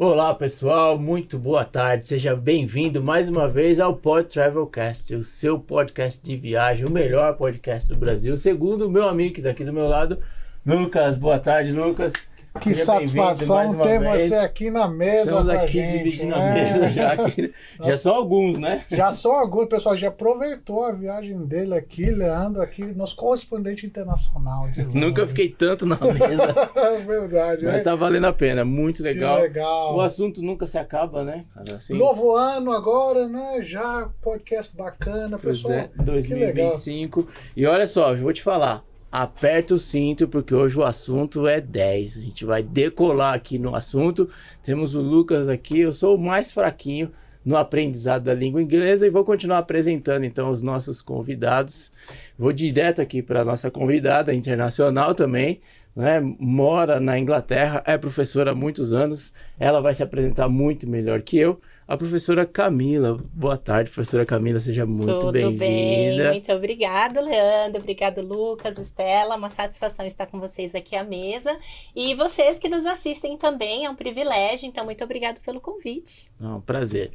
Olá pessoal, muito boa tarde, seja bem-vindo mais uma vez ao Pod Travelcast, o seu podcast de viagem, o melhor podcast do Brasil, segundo o meu amigo que está aqui do meu lado, Lucas. Boa tarde, Lucas. Que satisfação ter você aqui na mesa. Estamos com a aqui gente, dividindo a mesa já são alguns, né? Já são alguns, pessoal, já aproveitou a viagem dele aqui, Leandro, aqui, nosso correspondente internacional de Londres. Nunca fiquei tanto na mesa. Verdade, mas tá valendo a pena, muito legal. Que legal. O assunto nunca se acaba, né? Assim, novo ano agora, né? Já podcast bacana, pessoal. É, 2025. E olha só, eu vou te falar. Aperta o cinto, porque hoje o assunto é 10. A gente vai decolar aqui no assunto. Temos o Lucas aqui, eu sou o mais fraquinho no aprendizado da língua inglesa e vou continuar apresentando então os nossos convidados. Vou direto aqui para a nossa convidada internacional também, né? Mora na Inglaterra, é professora há muitos anos. Ela vai se apresentar muito melhor que eu. A professora Camila. Boa tarde, professora Camila, seja muito bem-vinda. Bem, muito obrigado, Leandro, obrigado, Lucas, Estela, uma satisfação estar com vocês aqui à mesa, e vocês que nos assistem também, é um privilégio, então muito obrigado pelo convite. Um prazer.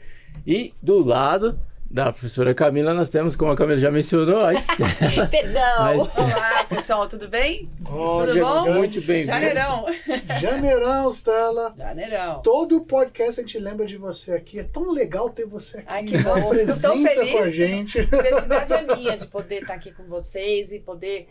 E do lado da professora Camila, nós temos, como a Camila já mencionou, a Estela. Perdão! Olá, pessoal, tudo bem? Tudo bom? Muito bem-vindo. Janeirão, Estela. Janeirão. Todo podcast a gente lembra de você aqui. É tão legal ter você aqui. Ai, que bom. A presença Tô feliz. com a gente. A felicidade é minha de poder estar aqui com vocês e poder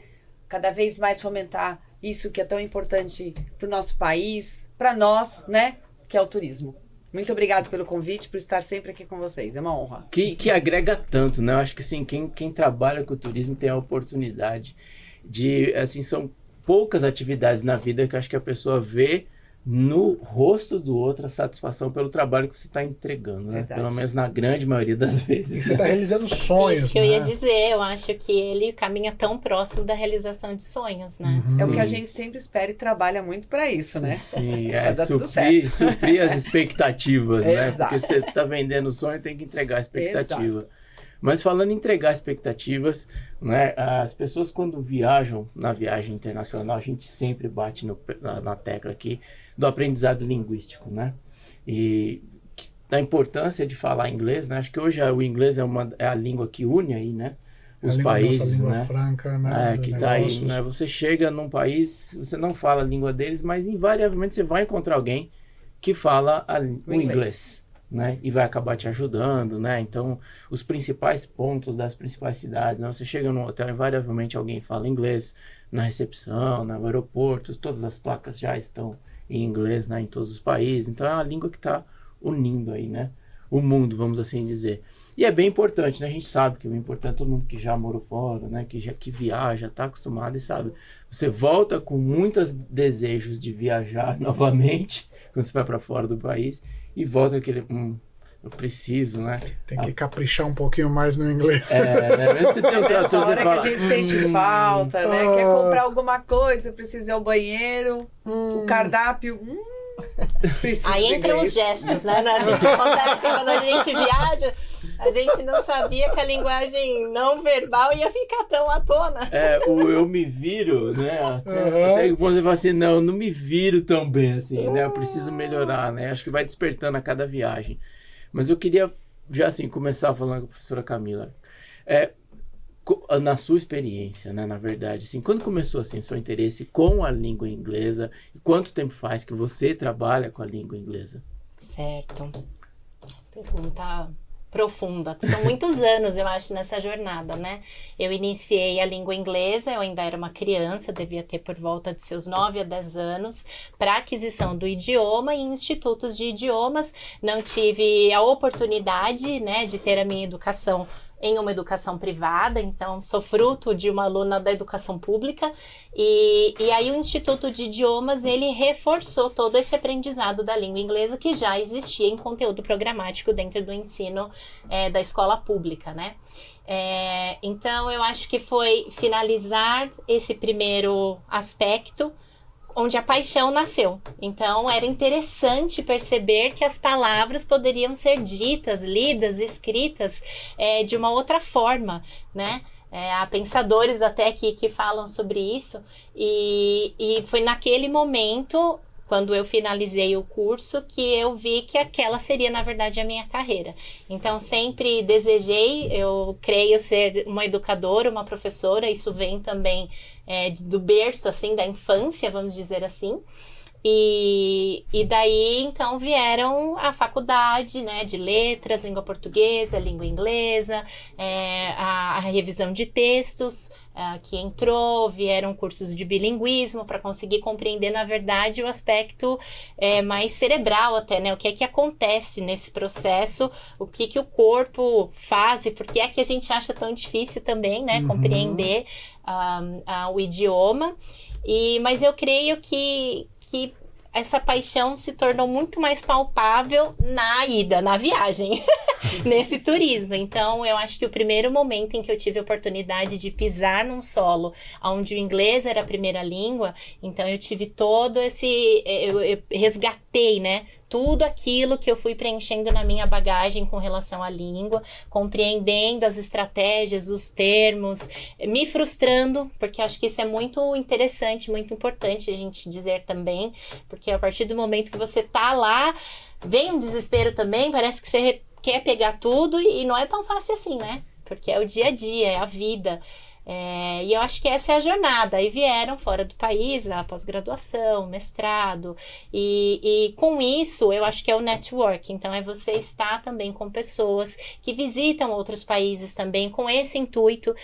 cada vez mais fomentar isso que é tão importante para o nosso país, para nós, né? Que é o turismo. Muito obrigado pelo convite, por estar sempre aqui com vocês. É uma honra. Que agrega tanto, né? Eu acho que assim, quem trabalha com o turismo tem a oportunidade de, assim, são poucas atividades na vida que eu acho que a pessoa vê no rosto do outro a satisfação pelo trabalho que você está entregando, né? Verdade. Pelo menos na grande maioria das E vezes. você está realizando sonhos, Isso que eu né? ia dizer, eu acho que ele caminha tão próximo da realização de sonhos, né? É o que a Sim. gente sempre espera e trabalha muito para isso, né? Sim, Vai dar tudo suprir as expectativas, né? Exato. Porque você está vendendo o sonho, tem que entregar a expectativa. Exato. Mas falando em entregar expectativas, né, as pessoas quando viajam na viagem internacional, a gente sempre bate na tecla aqui do aprendizado linguístico, né? E da importância de falar inglês, né? Acho que hoje o inglês é a língua que une aí, né? Os países, língua né? franca, né? Que tá aí, né? Você chega num país, você não fala a língua deles, mas invariavelmente você vai encontrar alguém que fala o inglês, né? E vai acabar te ajudando, né? Então, os principais pontos das principais cidades, né? Você chega num hotel, invariavelmente alguém fala inglês na recepção, no aeroporto, todas as placas já estão em inglês, né? Em todos os países. Então, é uma língua que está unindo aí, né? O mundo, vamos assim dizer. E é bem importante, né? A gente sabe que o importante é todo mundo que já morou fora, né? Que viaja, está acostumado e sabe. Você volta com muitos desejos de viajar novamente, quando você vai para fora do país, e volta com aquele... eu preciso, né? Tem que caprichar um pouquinho mais no inglês. Né? Você tem um trator, Essa você hora fala... que a gente sente falta, né? Quer comprar alguma coisa, precisa ir ao banheiro, o cardápio... Preciso Aí entram os isso. gestos, né? Assim, que acontece quando a gente viaja, a gente não sabia que a linguagem não verbal ia ficar tão à tona. O eu me viro, né? Até você fala assim, não, eu não me viro tão bem assim, né? Eu preciso melhorar, né? Acho que vai despertando a cada viagem. Mas eu queria já assim, começar falando com a professora Camila. Na sua experiência, né, na verdade, assim, quando começou assim, seu interesse com a língua inglesa, e quanto tempo faz que você trabalha com a língua inglesa? Certo. Pergunta profunda. São muitos anos, eu acho, nessa jornada, né? Eu iniciei a língua inglesa, eu ainda era uma criança, eu devia ter por volta de seus 9 a 10 anos, para aquisição do idioma em institutos de idiomas. Não tive a oportunidade, né, de ter a minha educação em uma educação privada, então sou fruto de uma aluna da educação pública, e aí o Instituto de Idiomas, ele reforçou todo esse aprendizado da língua inglesa que já existia em conteúdo programático dentro do ensino da escola pública, né? Então eu acho que foi finalizar esse primeiro aspecto onde a paixão nasceu. Então, era interessante perceber que as palavras poderiam ser ditas, lidas, escritas de uma outra forma, né? Há pensadores até que falam sobre isso. E foi naquele momento quando eu finalizei o curso, que eu vi que aquela seria, na verdade, a minha carreira. Então, sempre desejei, eu creio ser uma educadora, uma professora, isso vem também do berço, assim, da infância, vamos dizer assim. E daí, então, vieram a faculdade, né, de letras, língua portuguesa, língua inglesa, a revisão de textos, que entrou, vieram cursos de bilinguismo para conseguir compreender, na verdade, o aspecto mais cerebral até, né, o que é que acontece nesse processo, o que que o corpo faz e por que é que a gente acha tão difícil também, né, compreender o idioma. Mas eu creio que essa paixão se tornou muito mais palpável na ida, na viagem, nesse turismo. Então, eu acho que o primeiro momento em que eu tive a oportunidade de pisar num solo onde o inglês era a primeira língua, então eu tive todo esse... Eu resgatei, né? Tudo aquilo que eu fui preenchendo na minha bagagem com relação à língua, compreendendo as estratégias, os termos, me frustrando, porque acho que isso é muito interessante, muito importante a gente dizer também, porque a partir do momento que você tá lá, vem um desespero também, parece que você quer pegar tudo e não é tão fácil assim, né? Porque é o dia a dia, é a vida. E eu acho que essa é a jornada. Aí vieram fora do país, a pós-graduação, mestrado, e com isso eu acho que é o network. Então é você estar também com pessoas que visitam outros países também com esse intuito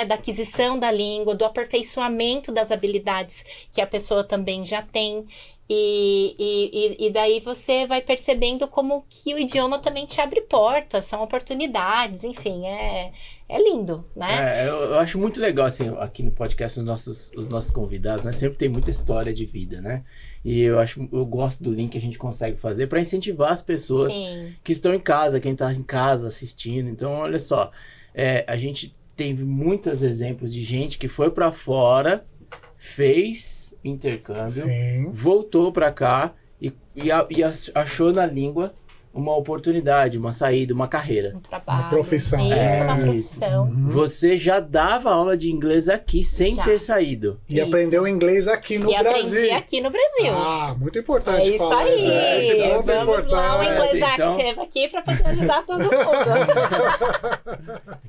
da aquisição da língua, do aperfeiçoamento das habilidades que a pessoa também já tem. E daí você vai percebendo como que o idioma também te abre portas, são oportunidades, enfim, é lindo, né? Eu acho muito legal, assim, aqui no podcast, os nossos convidados, né? Sempre tem muita história de vida, né? E eu gosto do link que a gente consegue fazer para incentivar as pessoas que estão em casa, quem está em casa assistindo. Então, olha só, a gente teve muitos exemplos de gente que foi para fora, fez intercâmbio, voltou para cá e achou na língua uma oportunidade, uma saída, uma carreira. Um trabalho. Uma profissão. Isso, uma profissão. Você já dava aula de inglês aqui sem ter saído. E aprendeu inglês aqui no Brasil. E aprendi aqui no Brasil. Muito importante isso falar aí. Esse ponto é Vamos lá, o inglês active aqui para poder ajudar todo mundo.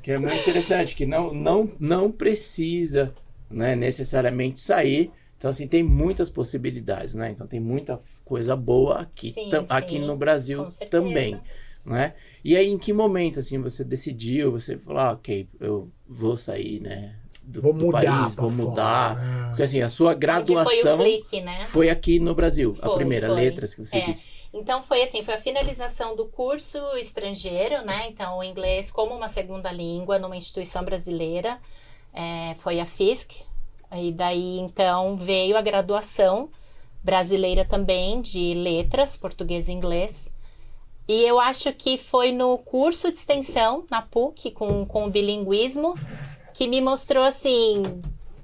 Que é muito interessante, que não precisa, né, necessariamente sair. Então, assim, tem muitas possibilidades, né? Então, tem muita coisa boa aqui, aqui no Brasil também, né? E aí, em que momento, assim, você decidiu, você falou, ok, eu vou sair, né, do país, vou mudar. Porque, assim, a sua graduação foi o clique, né? Foi aqui no Brasil, a primeira, letras que você disse. Então, foi assim, foi a finalização do curso estrangeiro, né? Então, o inglês como uma segunda língua numa instituição brasileira, foi a FISC. E daí, então, veio a graduação brasileira também de letras, português e inglês. E eu acho que foi no curso de extensão, na PUC, com o bilinguismo, que me mostrou assim,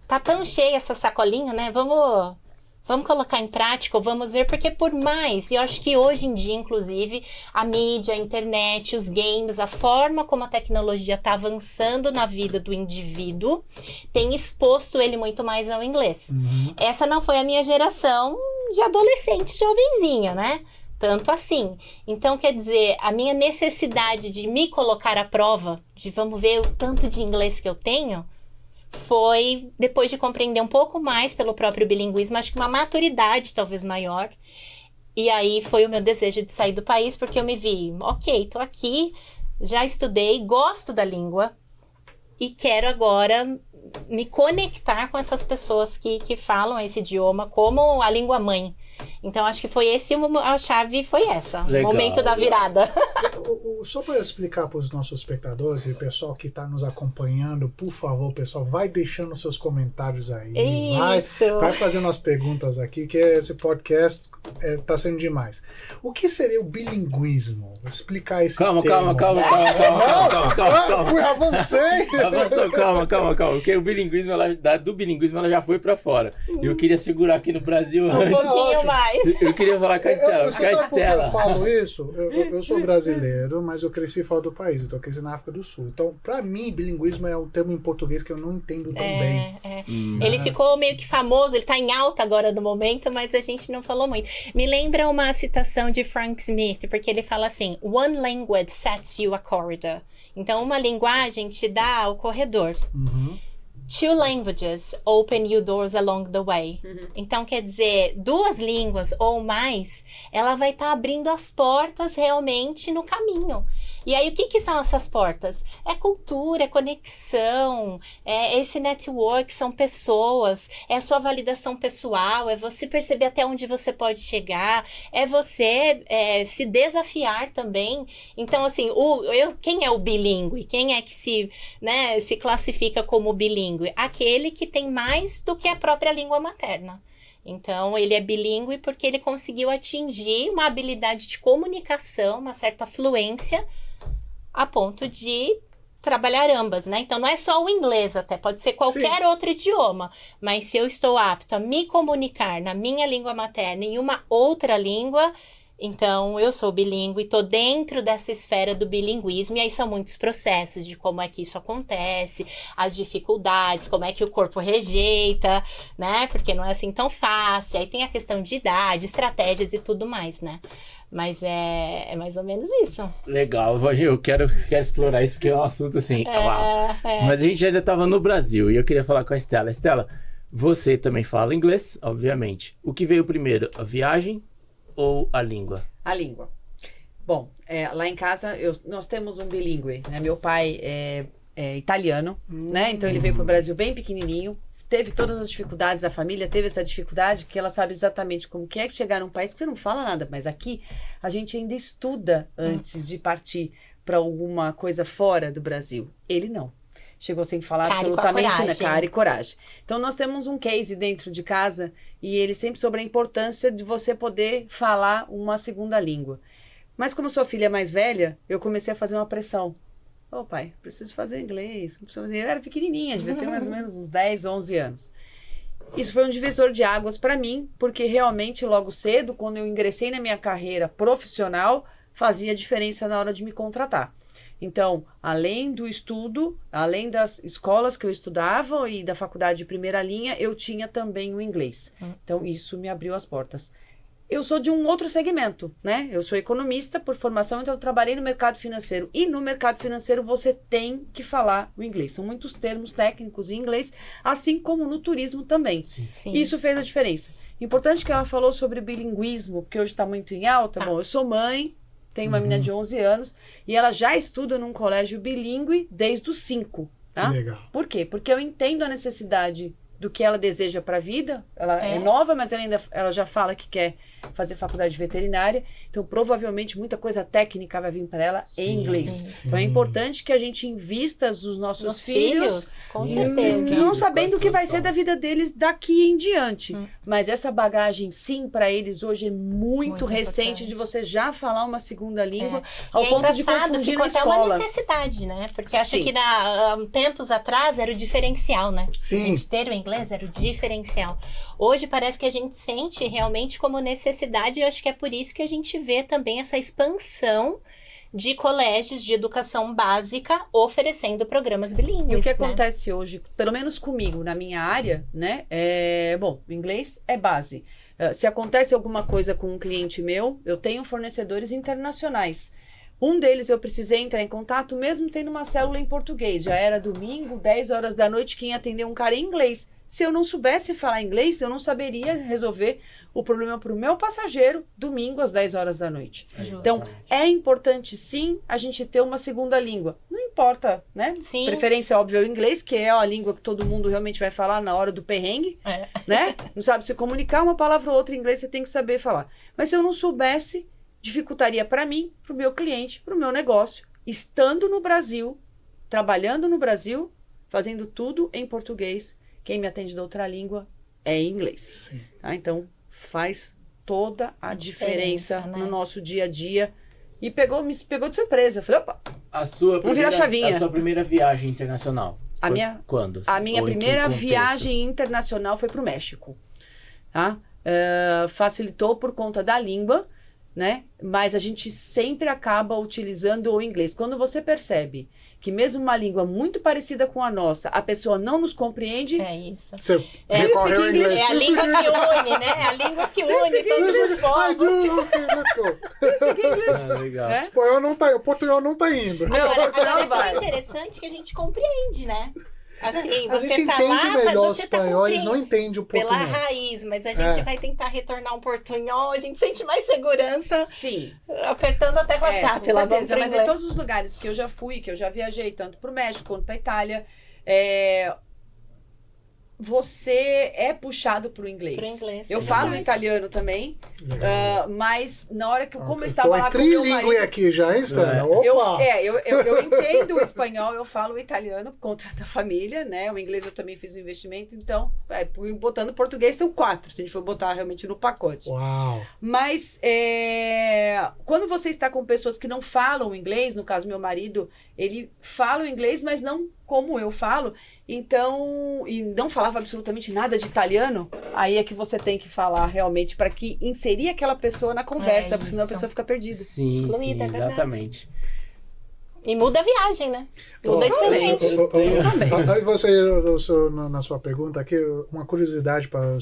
tá tão cheia essa sacolinha, né? Vamos colocar em prática, vamos ver, porque por mais, e eu acho que hoje em dia, inclusive, a mídia, a internet, os games, a forma como a tecnologia está avançando na vida do indivíduo, tem exposto ele muito mais ao inglês. Essa não foi a minha geração de adolescente, jovenzinha, né? Tanto assim. Então, quer dizer, a minha necessidade de me colocar à prova, de vamos ver o tanto de inglês que eu tenho, foi depois de compreender um pouco mais pelo próprio bilinguismo, acho que uma maturidade talvez maior. E aí foi o meu desejo de sair do país, porque eu me vi, ok, tô aqui, já estudei, gosto da língua e quero agora me conectar com essas pessoas que falam esse idioma como a língua mãe. Então, acho que foi a chave foi essa, o momento da virada. Só para explicar para os nossos espectadores e o pessoal que está nos acompanhando, por favor, pessoal, vai deixando seus comentários aí. Vai fazendo as perguntas aqui, que esse podcast está sendo demais. O que seria o bilinguismo? Vou explicar esse termo. Calma. Avancei. Avançou, calma. Porque o bilinguismo, do bilinguismo, ela já foi para fora. Eu queria segurar aqui no Brasil antes. Um pouquinho mais. Eu queria falar com a Estela. Você sabe por que eu falo isso? Eu sou brasileiro. brasileiro, mas eu cresci fora do país. Eu cresci na África do Sul. Então, para mim, bilinguismo é um termo em português que eu não entendo tão bem. Ele ficou meio que famoso, ele tá em alta agora no momento, mas a gente não falou muito. Me lembra uma citação de Frank Smith, porque ele fala assim, one language sets you a corridor. Então, uma linguagem te dá o corredor. Two languages open you doors along the way. Então, quer dizer, 2 línguas ou mais, ela vai estar abrindo as portas realmente no caminho. E aí, o que são essas portas? É cultura, é conexão, é esse network, são pessoas, é a sua validação pessoal, é você perceber até onde você pode chegar, é você se desafiar também. Então, assim, quem é o bilíngue? Quem é que se classifica como bilíngue? Aquele que tem mais do que a própria língua materna. Então, ele é bilíngue porque ele conseguiu atingir uma habilidade de comunicação, uma certa fluência, a ponto de trabalhar ambas, né? Então, não é só o inglês, até pode ser qualquer outro idioma, mas se eu estou apto a me comunicar na minha língua materna em uma outra língua, então eu sou bilíngue, estou dentro dessa esfera do bilinguismo, e aí são muitos processos de como é que isso acontece, as dificuldades, como é que o corpo rejeita, né? Porque não é assim tão fácil, aí tem a questão de idade, estratégias e tudo mais, né? Mas é mais ou menos isso. Legal, eu quero explorar isso porque é um assunto assim, uau. Mas a gente ainda estava no Brasil e eu queria falar com a Estela. Estela, você também fala inglês, obviamente. O que veio primeiro, a viagem ou a língua? A língua. Bom, lá em casa nós temos um bilíngue, né? Meu pai é italiano, né? Então ele veio para o Brasil bem pequenininho. Teve todas as dificuldades, a família teve essa dificuldade, que ela sabe exatamente como que é chegar num país que você não fala nada, mas aqui a gente ainda estuda antes de partir para alguma coisa fora do Brasil. Ele não. Chegou sem falar absolutamente na cara e coragem. Então nós temos um case dentro de casa e ele sempre sobre a importância de você poder falar uma segunda língua. Mas como sou filha mais velha, eu comecei a fazer uma pressão. Ô pai, preciso fazer inglês. Eu era pequenininha, devia ter mais ou menos uns 10, 11 anos. Isso foi um divisor de águas para mim, porque realmente logo cedo, quando eu ingressei na minha carreira profissional, fazia diferença na hora de me contratar. Então, além do estudo, além das escolas que eu estudava e da faculdade de primeira linha, eu tinha também o inglês. Então, isso me abriu as portas. Eu sou de um outro segmento, né? Eu sou economista por formação, então eu trabalhei no mercado financeiro. E no mercado financeiro você tem que falar o inglês. São muitos termos técnicos em inglês, assim como no turismo também. Sim. Isso fez a diferença. Importante que ela falou sobre bilinguismo, porque hoje está muito em alta. Bom, eu sou mãe, tenho uma menina de 11 anos, e ela já estuda num colégio bilíngue desde os 5, tá? Legal. Por quê? Porque eu entendo a necessidade do que ela deseja para a vida. Ela é nova, mas ela já fala que quer fazer faculdade de veterinária. Então, provavelmente, muita coisa técnica vai vir para ela em inglês. Sim. Então, é importante que a gente invista nos nossos filhos, com certeza. não sabendo o que vai ser da vida deles daqui em diante. Mas essa bagagem, sim, para eles hoje é muito recente, importante. de você já falar uma segunda língua, ao e ponto de engraçado, confundir ficou na até escola. uma necessidade, né? Porque acho Sim. que tempos atrás era o diferencial, né? Sim. A gente ter o inglês era o diferencial. Hoje parece que a gente sente realmente como necessidade, e eu acho que é por isso que a gente vê também essa expansão de colégios de educação básica oferecendo programas bilíngues. E o que né? acontece hoje, pelo menos comigo, na minha área, né? Bom, o inglês é base. Se acontece alguma coisa com um cliente meu, eu tenho fornecedores internacionais. Um deles eu precisei entrar em contato, mesmo tendo uma célula em português. Já era domingo, 10 horas da noite, quem atendeu um cara em inglês. Se eu não soubesse falar inglês, eu não saberia resolver o problema para o meu passageiro domingo às 10 horas da noite. Então, é importante sim a gente ter uma segunda língua. Não importa, né? Sim. Preferência, óbvio, é o inglês, que é a língua que todo mundo realmente vai falar na hora do perrengue, né? Não sabe se comunicar uma palavra ou outra em inglês, você tem que saber falar. Mas se eu não soubesse, dificultaria para mim, para o meu cliente, para o meu negócio, estando no Brasil, trabalhando no Brasil, fazendo tudo em português. Quem me atende da outra língua é em inglês. Tá? Então, faz toda a diferença né? no nosso dia a dia. E me pegou de surpresa. Falei, opa, Vamos virar a chavinha. A sua primeira viagem internacional? Quando? A minha Ou em que primeira contexto? viagem internacional foi para o México. Tá? Facilitou por conta da língua. né? Mas a gente sempre acaba utilizando o inglês. Quando você percebe que mesmo uma língua muito parecida com a nossa, a pessoa não nos compreende... É isso. Você recorre ao inglês. É a língua que une, né? É a língua que une todos os povos. Legal. O espanhol não tá, o portunhol não tá indo. Agora é tão interessante que a gente compreende, né? Assim, a você gente tá entende lá, melhor o você espanhol, tá eles não entendem o portunhol. pela raiz, mas a gente vai tentar retornar um portunhol, a gente sente mais segurança. Sim. Apertando a tecla SAP. Com certeza, mas em todos os lugares que eu já fui, que eu já viajei, tanto pro México quanto pra Itália, você é puxado pro inglês. Eu falo italiano também, mas na hora que como eu estava lá com o meu marido... aqui já, hein, Stana? Eu entendo o espanhol, eu falo o italiano por conta da família, né? O inglês eu também fiz um investimento, então, botando português são 4, se a gente for botar realmente no pacote. Uau! Mas quando você está com pessoas que não falam inglês, no caso meu marido, ele fala o inglês, mas não como eu falo, então, e não falava absolutamente nada de italiano, aí é que você tem que falar realmente para que inserir aquela pessoa na conversa, porque senão a pessoa fica perdida. Sim, excluída, sim, exatamente. E muda a viagem, né? Muda a experiência. Aí você, na sua pergunta aqui, uma curiosidade para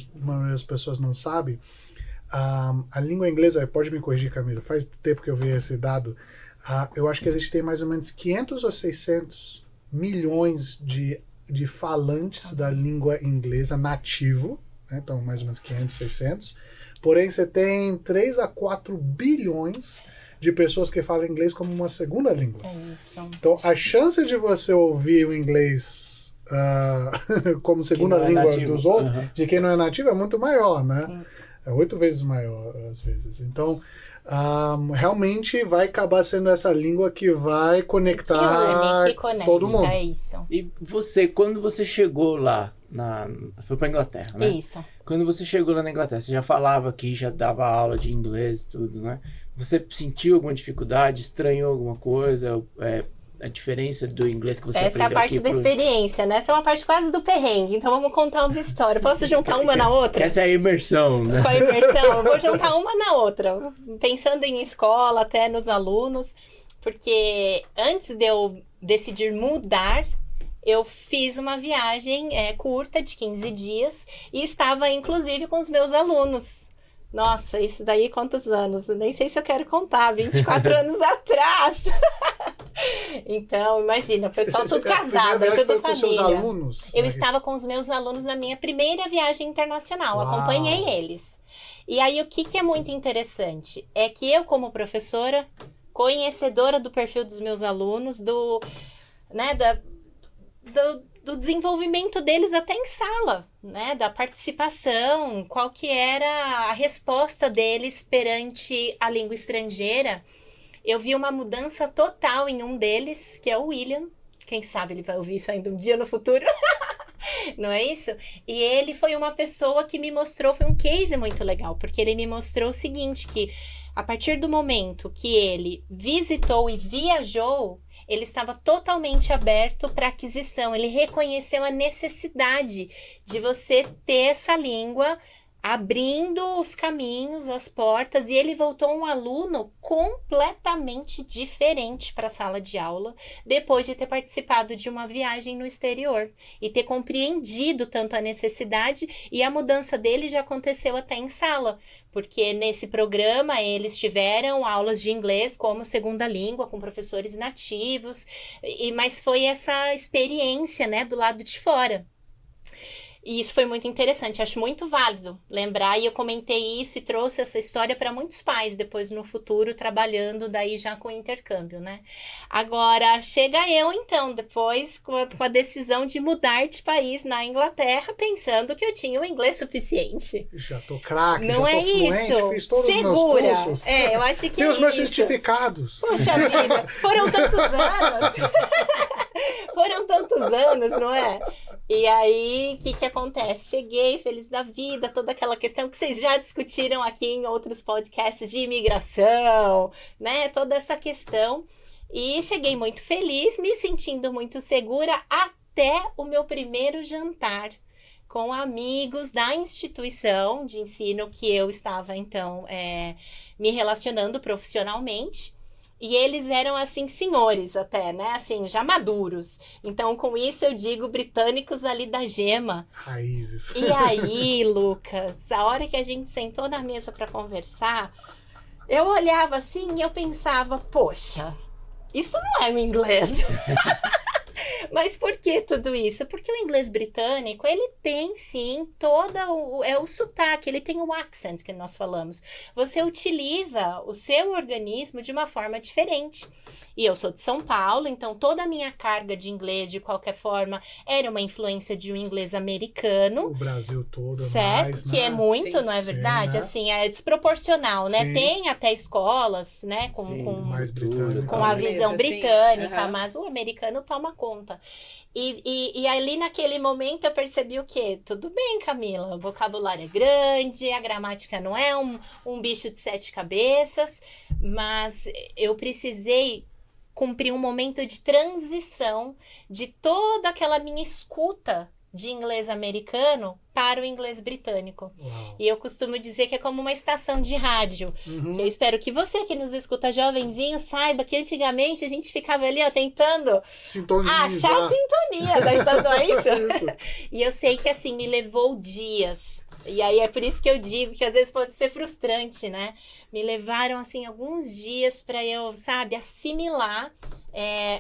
as pessoas não sabem, a língua inglesa, pode me corrigir, Camila, faz tempo que eu vi esse dado, eu acho que a gente tem mais ou menos 500 ou 600 milhões de falantes da língua inglesa nativo, né? Então mais ou menos 500, 600, porém você tem 3 a 4 bilhões de pessoas que falam inglês como uma segunda língua. É isso. Então a chance de você ouvir o inglês como segunda língua dos outros, de quem não é nativo, é muito maior, né? É 8 vezes maior às vezes. Então realmente vai acabar sendo essa língua que vai conectar todo mundo. É isso. E você, quando você chegou lá, foi pra Inglaterra, né? Isso. Quando você chegou lá na Inglaterra, você já falava aqui, já dava aula de inglês, tudo, né? Você sentiu alguma dificuldade, estranhou alguma coisa? A diferença do inglês que você aprendeu aqui? Essa é a parte da experiência, né? Essa é uma parte quase do perrengue. Então vamos contar uma história. Posso juntar uma na outra? Essa é a imersão, né? Com a imersão. Eu vou juntar uma na outra. Pensando em escola, até nos alunos. Porque antes de eu decidir mudar, eu fiz uma viagem curta de 15 dias. E estava, inclusive, com os meus alunos. Nossa, isso daí quantos anos? Eu nem sei se eu quero contar. 24 anos atrás. Então, imagina, o pessoal tudo casado, tudo família. Com seus alunos? Eu estava com os meus alunos na minha primeira viagem internacional. Uau. Acompanhei eles. E aí, o que é muito interessante? É que eu, como professora, conhecedora do perfil dos meus alunos, do desenvolvimento deles até em sala, né? Da participação, qual que era a resposta deles perante a língua estrangeira. Eu vi uma mudança total em um deles, que é o William. Quem sabe ele vai ouvir isso ainda um dia no futuro. Não é isso? E ele foi uma pessoa que me mostrou, foi um case muito legal, porque ele me mostrou o seguinte, que a partir do momento que ele visitou e viajou, ele estava totalmente aberto para aquisição. Ele reconheceu a necessidade de você ter essa língua abrindo os caminhos, as portas, e ele voltou um aluno completamente diferente para a sala de aula, depois de ter participado de uma viagem no exterior e ter compreendido tanto a necessidade, e a mudança dele já aconteceu até em sala, porque nesse programa eles tiveram aulas de inglês como segunda língua, com professores nativos, mas foi essa experiência, né, do lado de fora. E isso foi muito interessante, acho muito válido lembrar, e eu comentei isso e trouxe essa história para muitos pais depois no futuro, trabalhando daí já com intercâmbio, né? Agora, chega eu então, depois com a decisão de mudar de país na Inglaterra, pensando que eu tinha o inglês suficiente. Já tô craque, não já tô fluente, isso. Fiz todos Segura. Os meus cursos. Eu acho que tem os meus certificados. Poxa vida, foram tantos anos. Foram tantos anos, não é? E aí, o que acontece? Cheguei feliz da vida, toda aquela questão que vocês já discutiram aqui em outros podcasts de imigração, né? Toda essa questão. E cheguei muito feliz, me sentindo muito segura, até o meu primeiro jantar com amigos da instituição de ensino que eu estava, então, me relacionando profissionalmente. E eles eram, assim, senhores até, né? Assim, já maduros. Então, com isso, eu digo britânicos ali da gema. Raízes. E aí, Lucas, a hora que a gente sentou na mesa para conversar, eu olhava assim e eu pensava, poxa, isso não é o inglês. Mas por que tudo isso? Porque o inglês britânico, ele tem sim o sotaque, ele tem o accent que nós falamos. Você utiliza o seu organismo de uma forma diferente. E eu sou de São Paulo, então toda a minha carga de inglês, de qualquer forma, era uma influência de um inglês americano. O Brasil todo, certo? mais, né? Que é muito, Sim, não é verdade? né? Assim, é desproporcional, né? Sim. Tem até escolas, né? Mais britânico. Com a visão Sim. britânica, Uhum. mas o americano toma conta. E ali naquele momento eu percebi o quê? Tudo bem, Camila, o vocabulário é grande, a gramática não é um bicho de 7 cabeças, mas eu precisei cumprir um momento de transição de toda aquela minha escuta de inglês americano para o inglês britânico. Uau. E eu costumo dizer que é como uma estação de rádio. Eu espero que você que nos escuta jovenzinho saiba que antigamente a gente ficava ali, ó, tentando Sintonizar. achar a sintonia da estação, é isso? Isso. E eu sei que assim, me levou dias. E aí é por isso que eu digo que às vezes pode ser frustrante, né? Me levaram assim alguns dias para eu, sabe, assimilar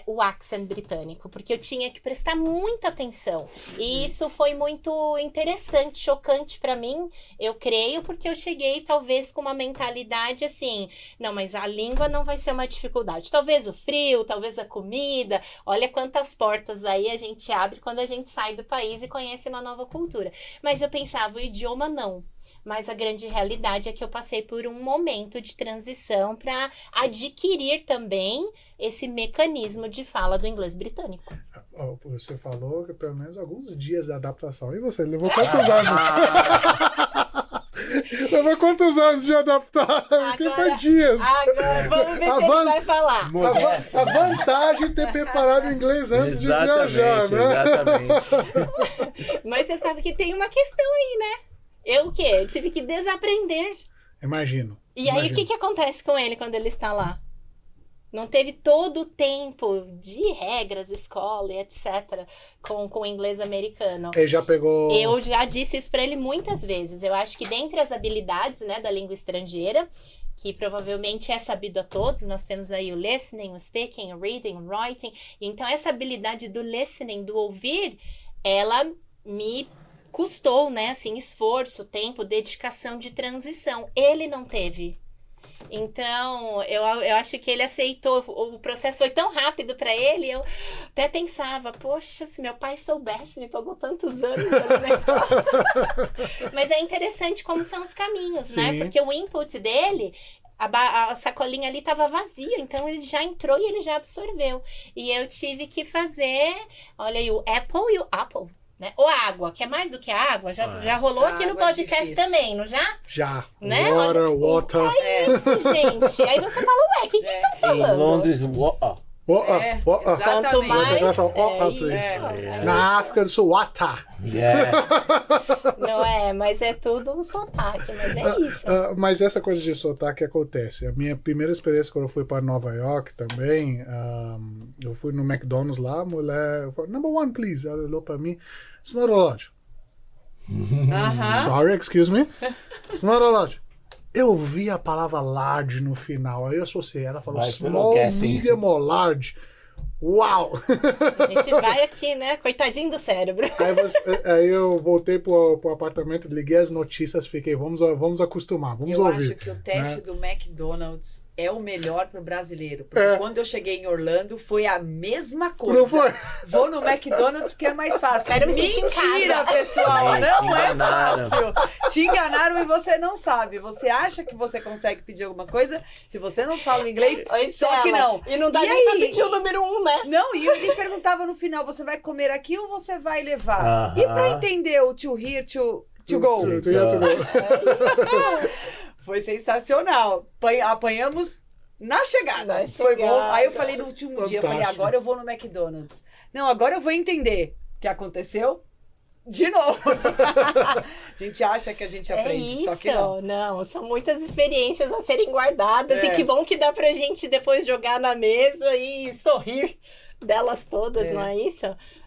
o accent britânico, porque eu tinha que prestar muita atenção. E isso foi muito interessante, chocante para mim, eu creio, porque eu cheguei talvez com uma mentalidade assim, não, mas a língua não vai ser uma dificuldade. Talvez o frio, talvez a comida, olha quantas portas aí a gente abre quando a gente sai do país e conhece uma nova cultura. Mas eu pensava, o idioma não. Mas a grande realidade é que eu passei por um momento de transição para adquirir também esse mecanismo de fala do inglês britânico. Você falou que pelo menos alguns dias de adaptação. E você levou quantos anos? Levou quantos anos de adaptar? Porque foi dias. Agora, vamos ver se ele vai falar. A vantagem de ter preparado o inglês antes de viajar, né? Exatamente. Mas você sabe que tem uma questão aí, né? Eu o quê? Eu tive que desaprender. Imagino. E aí, o que acontece com ele quando ele está lá? Não teve todo o tempo de regras, escola e etc. com o inglês americano. Ele já pegou... Eu já disse isso para ele muitas vezes. Eu acho que dentre as habilidades, né, da língua estrangeira, que provavelmente é sabido a todos, nós temos aí o listening, o speaking, o reading, o writing. Então, essa habilidade do listening, do ouvir, ela me custou, né, assim, esforço, tempo, dedicação de transição. Ele não teve. Então, eu acho que ele aceitou, o processo foi tão rápido para ele, eu até pensava, poxa, se meu pai soubesse, me pagou tantos anos ali na escola. Mas é interessante como são os caminhos, né? Sim. Porque o input dele, a sacolinha ali estava vazia, então ele já entrou e ele já absorveu. E eu tive que fazer, olha aí, o Apple e o Apple. Né? Ou a água, que é mais do que a água, já rolou aqui no podcast também, não já? Já. Né? Water. É isso, gente. Aí você fala, ué, o que estão Em falando? Londres, Quanto Exatamente. mais... Na África do Sul, water. Não é, mas é tudo um sotaque, mas é isso. Mas essa coisa de sotaque acontece. A minha primeira experiência quando eu fui para Nova York também, eu fui no McDonald's lá, a mulher falou, number one, please. Ela olhou para mim, small relógio. Sorry, excuse me. Small relógio. Eu vi a palavra large no final, aí eu associei. Ela falou small, medium ou large. Uau! A gente vai aqui, né? Coitadinho do cérebro. Aí eu voltei pro apartamento, liguei as notícias, fiquei, vamos acostumar, vamos ouvir. Eu acho que o teste do McDonald's é o melhor pro brasileiro. Porque quando eu cheguei em Orlando, foi a mesma coisa. Não foi? Vou no McDonald's porque é mais fácil. Quero me sentir em Mentira, casa. pessoal! Sim, Não é enganaram. fácil. Te enganaram e você não sabe. Você acha que você consegue pedir alguma coisa? Se você não fala inglês, só que não. E não dá E nem pra aí? pedir o número 1, né? Não, e ele perguntava no final, você vai comer aqui ou você vai levar? E pra entender o to here, to go? Foi sensacional. Apanhamos na chegada. Foi bom. Aí eu falei no último dia, eu falei, agora eu vou no McDonald's. Não, agora eu vou entender o que aconteceu. de novo. A gente acha que a gente aprende, isso. Só que não. Não, são muitas experiências a serem guardadas e que bom que dá pra gente depois jogar na mesa e sorrir delas todas, não é isso?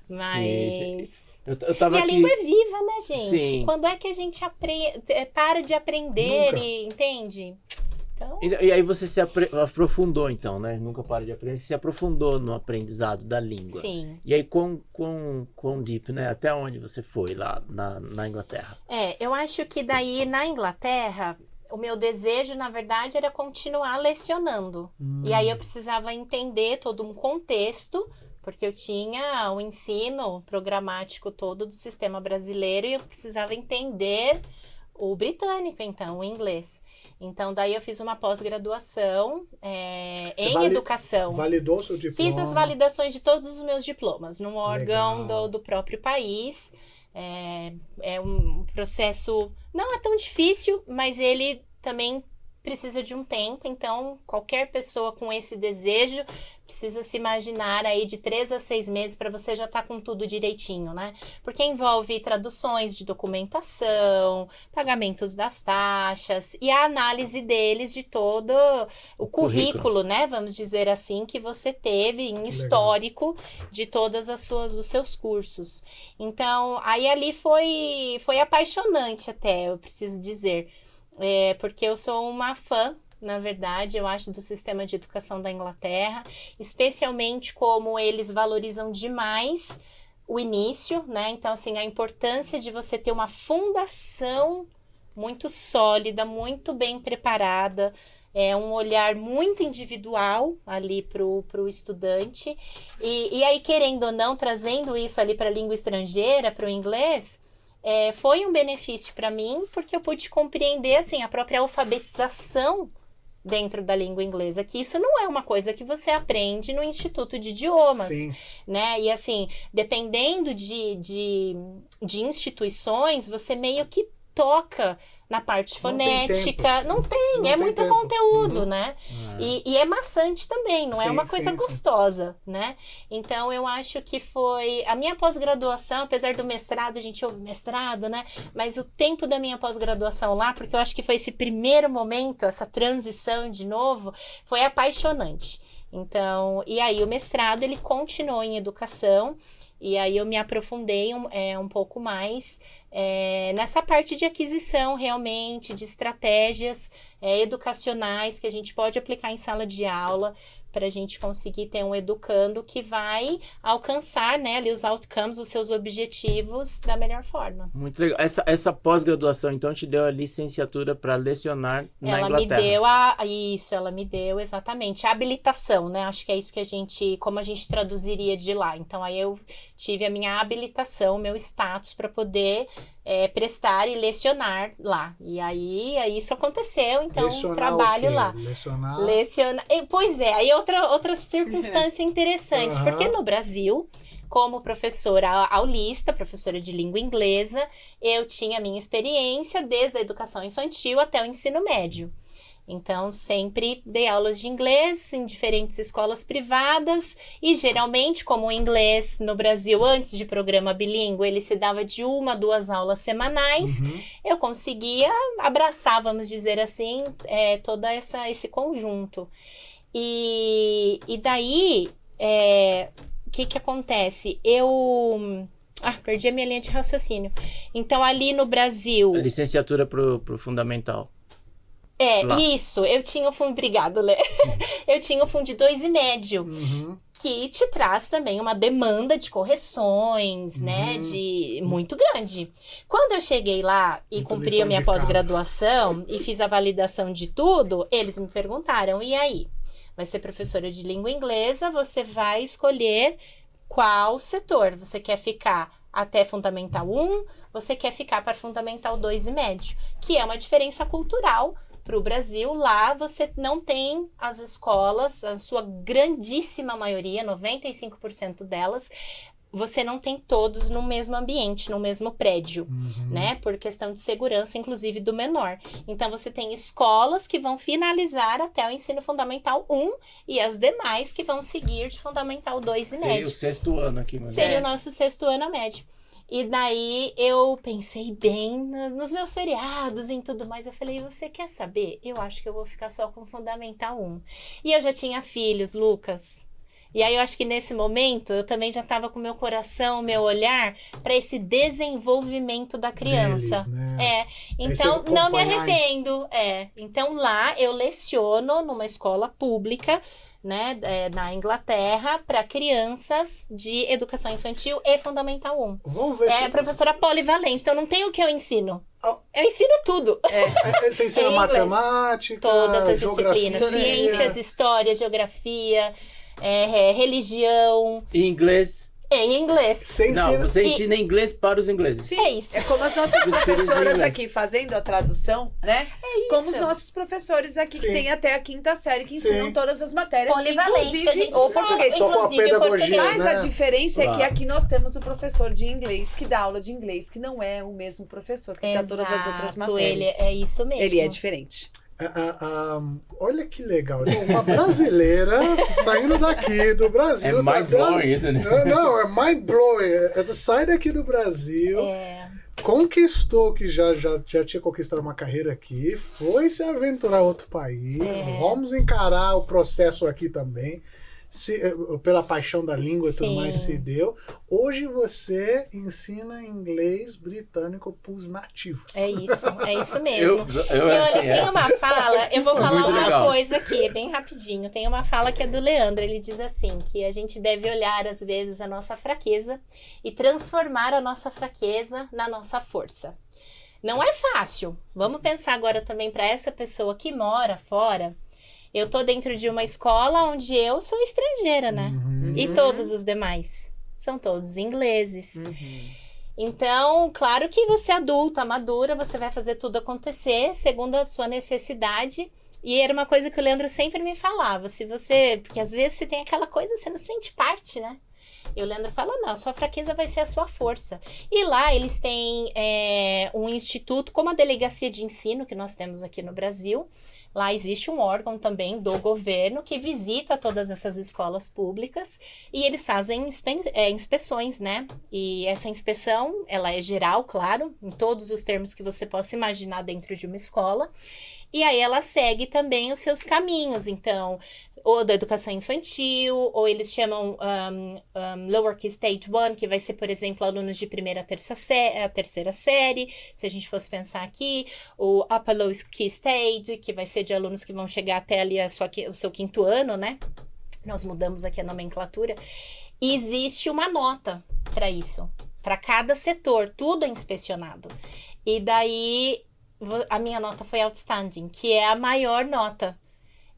Mas... Sim. Eu tava e a aqui... língua é viva, né, gente? Sim. Quando é que a gente para de aprender e entende? Então... E aí você se aprofundou, então, né? Nunca para de aprender. Você se aprofundou no aprendizado da língua. Sim. E aí, quão deep, né? Até onde você foi lá na Inglaterra? Eu acho que daí, na Inglaterra, o meu desejo, na verdade, era continuar lecionando. E aí eu precisava entender todo um contexto, porque eu tinha o ensino programático todo do sistema brasileiro e eu precisava entender o britânico, então, o inglês. Então, daí eu fiz uma pós-graduação em educação. Validou seu diploma? Fiz as validações de todos os meus diplomas, num órgão do próprio país. É um processo, não é tão difícil, mas ele também precisa de um tempo, então qualquer pessoa com esse desejo precisa se imaginar aí de 3 a 6 meses para você já estar com tudo direitinho, né? Porque envolve traduções de documentação, pagamentos das taxas e a análise deles de todo o currículo, né? Vamos dizer assim, que você teve em histórico de todas dos seus cursos. Então, aí ali foi apaixonante até, eu preciso dizer. Porque eu sou uma fã, na verdade, eu acho, do sistema de educação da Inglaterra, especialmente como eles valorizam demais o início, né? Então, assim, a importância de você ter uma fundação muito sólida, muito bem preparada, um olhar muito individual ali pro estudante. E aí, querendo ou não, trazendo isso ali para a língua estrangeira, para o inglês... foi um benefício para mim, porque eu pude compreender, assim, a própria alfabetização dentro da língua inglesa, que isso não é uma coisa que você aprende no Instituto de Idiomas, Sim. né? E, assim, dependendo de instituições, você meio que toca na parte fonética. Não tem muito tempo. Conteúdo, né? E é maçante também, não é uma coisa gostosa, né? Então, eu acho que foi... A minha pós-graduação, apesar do mestrado, a gente ouve mestrado, né? Mas o tempo da minha pós-graduação lá, porque eu acho que foi esse primeiro momento, essa transição de novo, foi apaixonante. Então, e aí o mestrado, ele continuou em educação, e aí eu me aprofundei um pouco mais nessa parte de aquisição realmente, de estratégias educacionais que a gente pode aplicar em sala de aula para a gente conseguir ter um educando que vai alcançar, né, ali os outcomes, os seus objetivos da melhor forma. Muito legal. Essa pós-graduação, então, te deu a licenciatura para lecionar na Inglaterra. Ela me deu exatamente a habilitação, né? Acho que é isso que como a gente traduziria de lá. Então, aí eu tive a minha habilitação, meu status para poder prestar e lecionar lá. E aí isso aconteceu, então trabalho lá. Lecionar. Pois é, aí outra circunstância interessante, porque no Brasil, como professora aulista, professora de língua inglesa, eu tinha a minha experiência desde a educação infantil até o ensino médio. Então, sempre dei aulas de inglês em diferentes escolas privadas e, geralmente, como o inglês no Brasil, antes de programa bilíngue, ele se dava de 1 a 2 aulas semanais, eu conseguia abraçar, vamos dizer assim, todo esse conjunto. E daí, o que acontece? Eu... perdi a minha linha de raciocínio. Então, ali no Brasil... A licenciatura pro fundamental. Isso, eu tinha o fundo, obrigado, Lê. Eu tinha o fundo de 2,5, que te traz também uma demanda de correções, né, muito grande. Quando eu cheguei lá e cumpri a minha pós-graduação e fiz a validação de tudo, eles me perguntaram, e aí? Vai ser professora de língua inglesa, você vai escolher qual setor? Você quer ficar até Fundamental 1, você quer ficar para Fundamental 2,5, que é uma diferença cultural. Para o Brasil, lá você não tem as escolas, a sua grandíssima maioria, 95% delas, você não tem todos no mesmo ambiente, no mesmo prédio, né? Por questão de segurança, inclusive do menor. Então, você tem escolas que vão finalizar até o ensino fundamental 1 e as demais que vão seguir de fundamental 2,5. Seria o 6º ano aqui, mas seria o nosso 6º ano médio. E daí eu pensei bem nos meus feriados e em tudo mais. Eu falei, você quer saber? Eu acho que eu vou ficar só com Fundamental 1. E eu já tinha filhos, Lucas. E aí eu acho que nesse momento eu também já estava com meu coração, meu olhar para esse desenvolvimento da criança. Deles, né? Então não me arrependo. Então lá eu leciono numa escola pública, né, na Inglaterra, para crianças de educação infantil e Fundamental 1. Vamos ver se... professora polivalente, então não tem o que eu ensino. Eu ensino tudo. Você ensina matemática, todas as geografia, disciplinas, ciências, história, geografia, religião. E inglês? Em inglês. Você ensina inglês para os ingleses. Sim, é isso. É como as nossas professoras aqui fazendo a tradução, né? É isso. Como os nossos professores aqui que tem até a 5ª série que ensinam todas as matérias. Polivalente, que a gente ou português. Só com a pedagogia, Mas né? a diferença é que aqui nós temos o professor de inglês que dá aula de inglês, que não é o mesmo professor que dá todas as outras matérias. É isso mesmo. Ele é diferente. Olha que legal. Então, uma brasileira saindo daqui do Brasil. É mind-blowing, isn't it? Não, é mind-blowing. Sai daqui do Brasil. Conquistou, que já tinha conquistado uma carreira aqui. Foi se aventurar a outro país. Vamos encarar o processo aqui também. Pela paixão da língua e tudo mais se deu. Hoje você ensina inglês britânico para os nativos. É isso mesmo. Tem uma fala, eu vou falar uma legal. coisa aqui, bem rapidinho. Tem uma fala que é do Leandro, ele diz assim, que a gente deve olhar às vezes a nossa fraqueza e transformar a nossa fraqueza na nossa força. Não é fácil. Vamos pensar agora também para essa pessoa que mora fora. Eu tô dentro de uma escola onde eu sou estrangeira, né? E todos os demais são todos ingleses. Então, claro que você é adulta, madura, você vai fazer tudo acontecer segundo a sua necessidade. E era uma coisa que o Leandro sempre me falava. Porque às vezes você tem aquela coisa, você não sente parte, né? E o Leandro fala, não, a sua fraqueza vai ser a sua força. E lá eles têm um instituto, como a Delegacia de Ensino, que nós temos aqui no Brasil. Lá existe um órgão também do governo que visita todas essas escolas públicas e eles fazem inspeções, né? E essa inspeção, ela é geral, claro, em todos os termos que você possa imaginar dentro de uma escola. E aí ela segue também os seus caminhos, então, ou da educação infantil, ou eles chamam Lower Key Stage 1, que vai ser, por exemplo, alunos de primeira a terceira série, se a gente fosse pensar aqui, o Upper Low Key Stage, que vai ser de alunos que vão chegar até ali o seu 5º ano, né? Nós mudamos aqui a nomenclatura. E existe uma nota para isso, para cada setor, tudo é inspecionado. E daí a minha nota foi outstanding, que é a maior nota.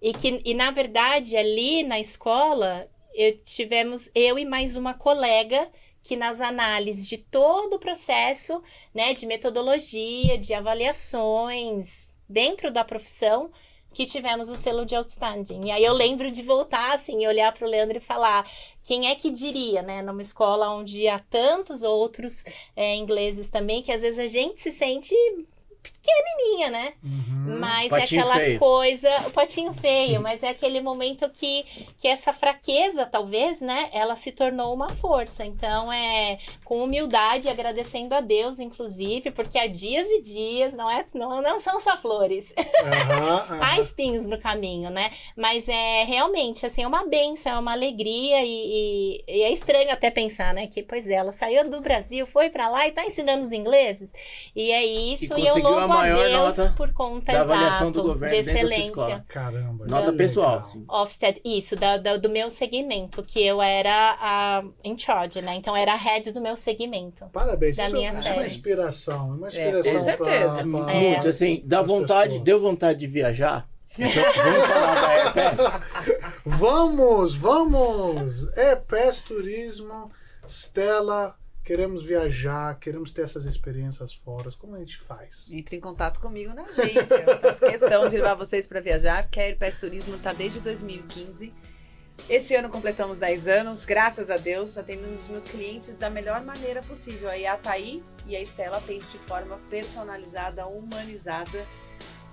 E na verdade, ali na escola, tivemos eu e mais uma colega que nas análises de todo o processo, né, de metodologia, de avaliações dentro da profissão, que tivemos o selo de outstanding. E aí eu lembro de voltar, assim, olhar para o Leandro e falar, quem é que diria, né, numa escola onde há tantos outros ingleses também, que às vezes a gente se sente pequenininha, né? Mas patinho é aquela feio. coisa, o patinho feio, mas é aquele momento que essa fraqueza, talvez, né, ela se tornou uma força. Então, com humildade, agradecendo a Deus, inclusive, porque há dias e dias, não são só flores. Há espinhos no caminho, né? Mas realmente, assim, é uma bênção, é uma alegria e é estranho até pensar, né, que, pois ela saiu do Brasil, foi pra lá e tá ensinando os ingleses. E é isso, e eu louvo a Deus por conta da avaliação do governo de excelência. Caramba. Nota pessoal. Assim. Ofsted, isso, do meu segmento, que eu era in charge, né? Então era a head do meu segmento. Parabéns, da minha série. É uma inspiração. Uma inspiração com certeza. Muito, assim, deu vontade de viajar. Então, vamos falar da Airpass? Vamos! Airpass Turismo, Stella. Queremos viajar, queremos ter essas experiências fora. Como a gente faz? Entre em contato comigo na agência. Faço questão de levar vocês para viajar, porque a Airpass Turismo está desde 2015. Esse ano completamos 10 anos, graças a Deus, atendendo os meus clientes da melhor maneira possível. Aí a Thaí e a Stella atendem de forma personalizada, humanizada.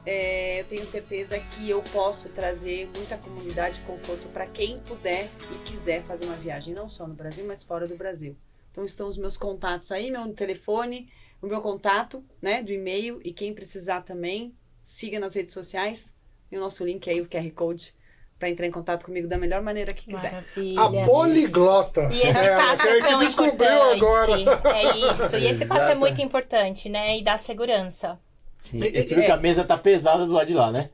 Eu tenho certeza que eu posso trazer muita comodidade e conforto para quem puder e quiser fazer uma viagem, não só no Brasil, mas fora do Brasil. Então estão os meus contatos aí, meu telefone, o meu contato, né, do e-mail, e quem precisar também, siga nas redes sociais, e o nosso link aí, o QR Code, para entrar em contato comigo da melhor maneira que quiser. Maravilha. A poliglota. E esse passo é tão descobriu agora. É isso. E esse passo é muito importante, né? E dá segurança. Sim. Você viu que a mesa tá pesada do lado de lá, né?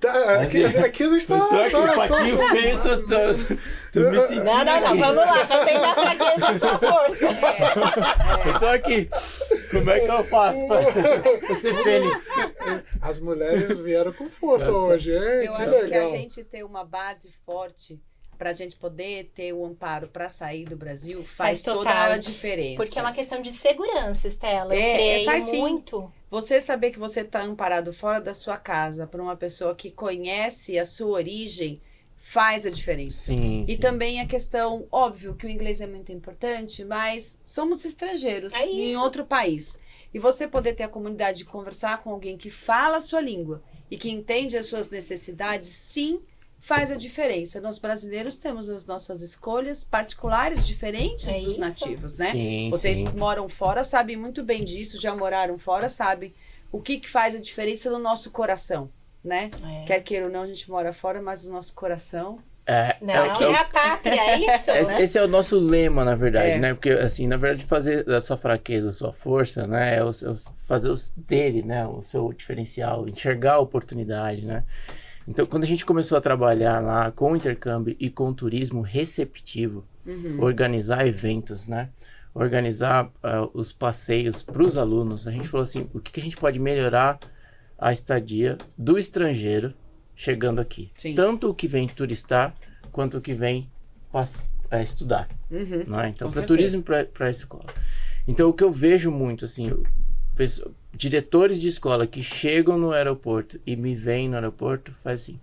Aqui a gente tá... Eu tô aqui, patinho feio, tô me sentindo. Não, vamos lá, fazendo a fraqueza a sua força. Eu tô aqui. Como é que eu faço pra ser fênix? As mulheres vieram com força hoje, hein? Eu acho que a gente ter uma base forte para a gente poder ter o amparo para sair do Brasil faz toda a diferença. Porque é uma questão de segurança, Estela. Eu creio faz muito. Sim. Você saber que você está amparado fora da sua casa por uma pessoa que conhece a sua origem faz a diferença. Sim, e também a questão, óbvio que o inglês é muito importante, mas somos estrangeiros em outro país. E você poder ter a comunidade de conversar com alguém que fala a sua língua e que entende as suas necessidades, sim, faz a diferença. Nós brasileiros temos as nossas escolhas particulares diferentes dos nativos, né? Sim, Vocês que moram fora sabem muito bem disso, já moraram fora, sabem o que faz a diferença no nosso coração, né? Quer queira ou não, a gente mora fora, mas o nosso coração... Aqui é a pátria, é isso, né? Esse é o nosso lema, na verdade, né? Porque, assim, na verdade, fazer da sua fraqueza, a sua força, né? Fazer dele, né? O seu diferencial, enxergar a oportunidade, né? Então, quando a gente começou a trabalhar lá com o intercâmbio e com o turismo receptivo, organizar eventos, né? Organizar os passeios para os alunos, a gente falou assim, o que a gente pode melhorar a estadia do estrangeiro chegando aqui? Sim. Tanto o que vem turistar, quanto o que vem estudar. Né? Então, para turismo e para a escola. Então, o que eu vejo muito, assim... diretores de escola que chegam no aeroporto e me veem no aeroporto, faz assim...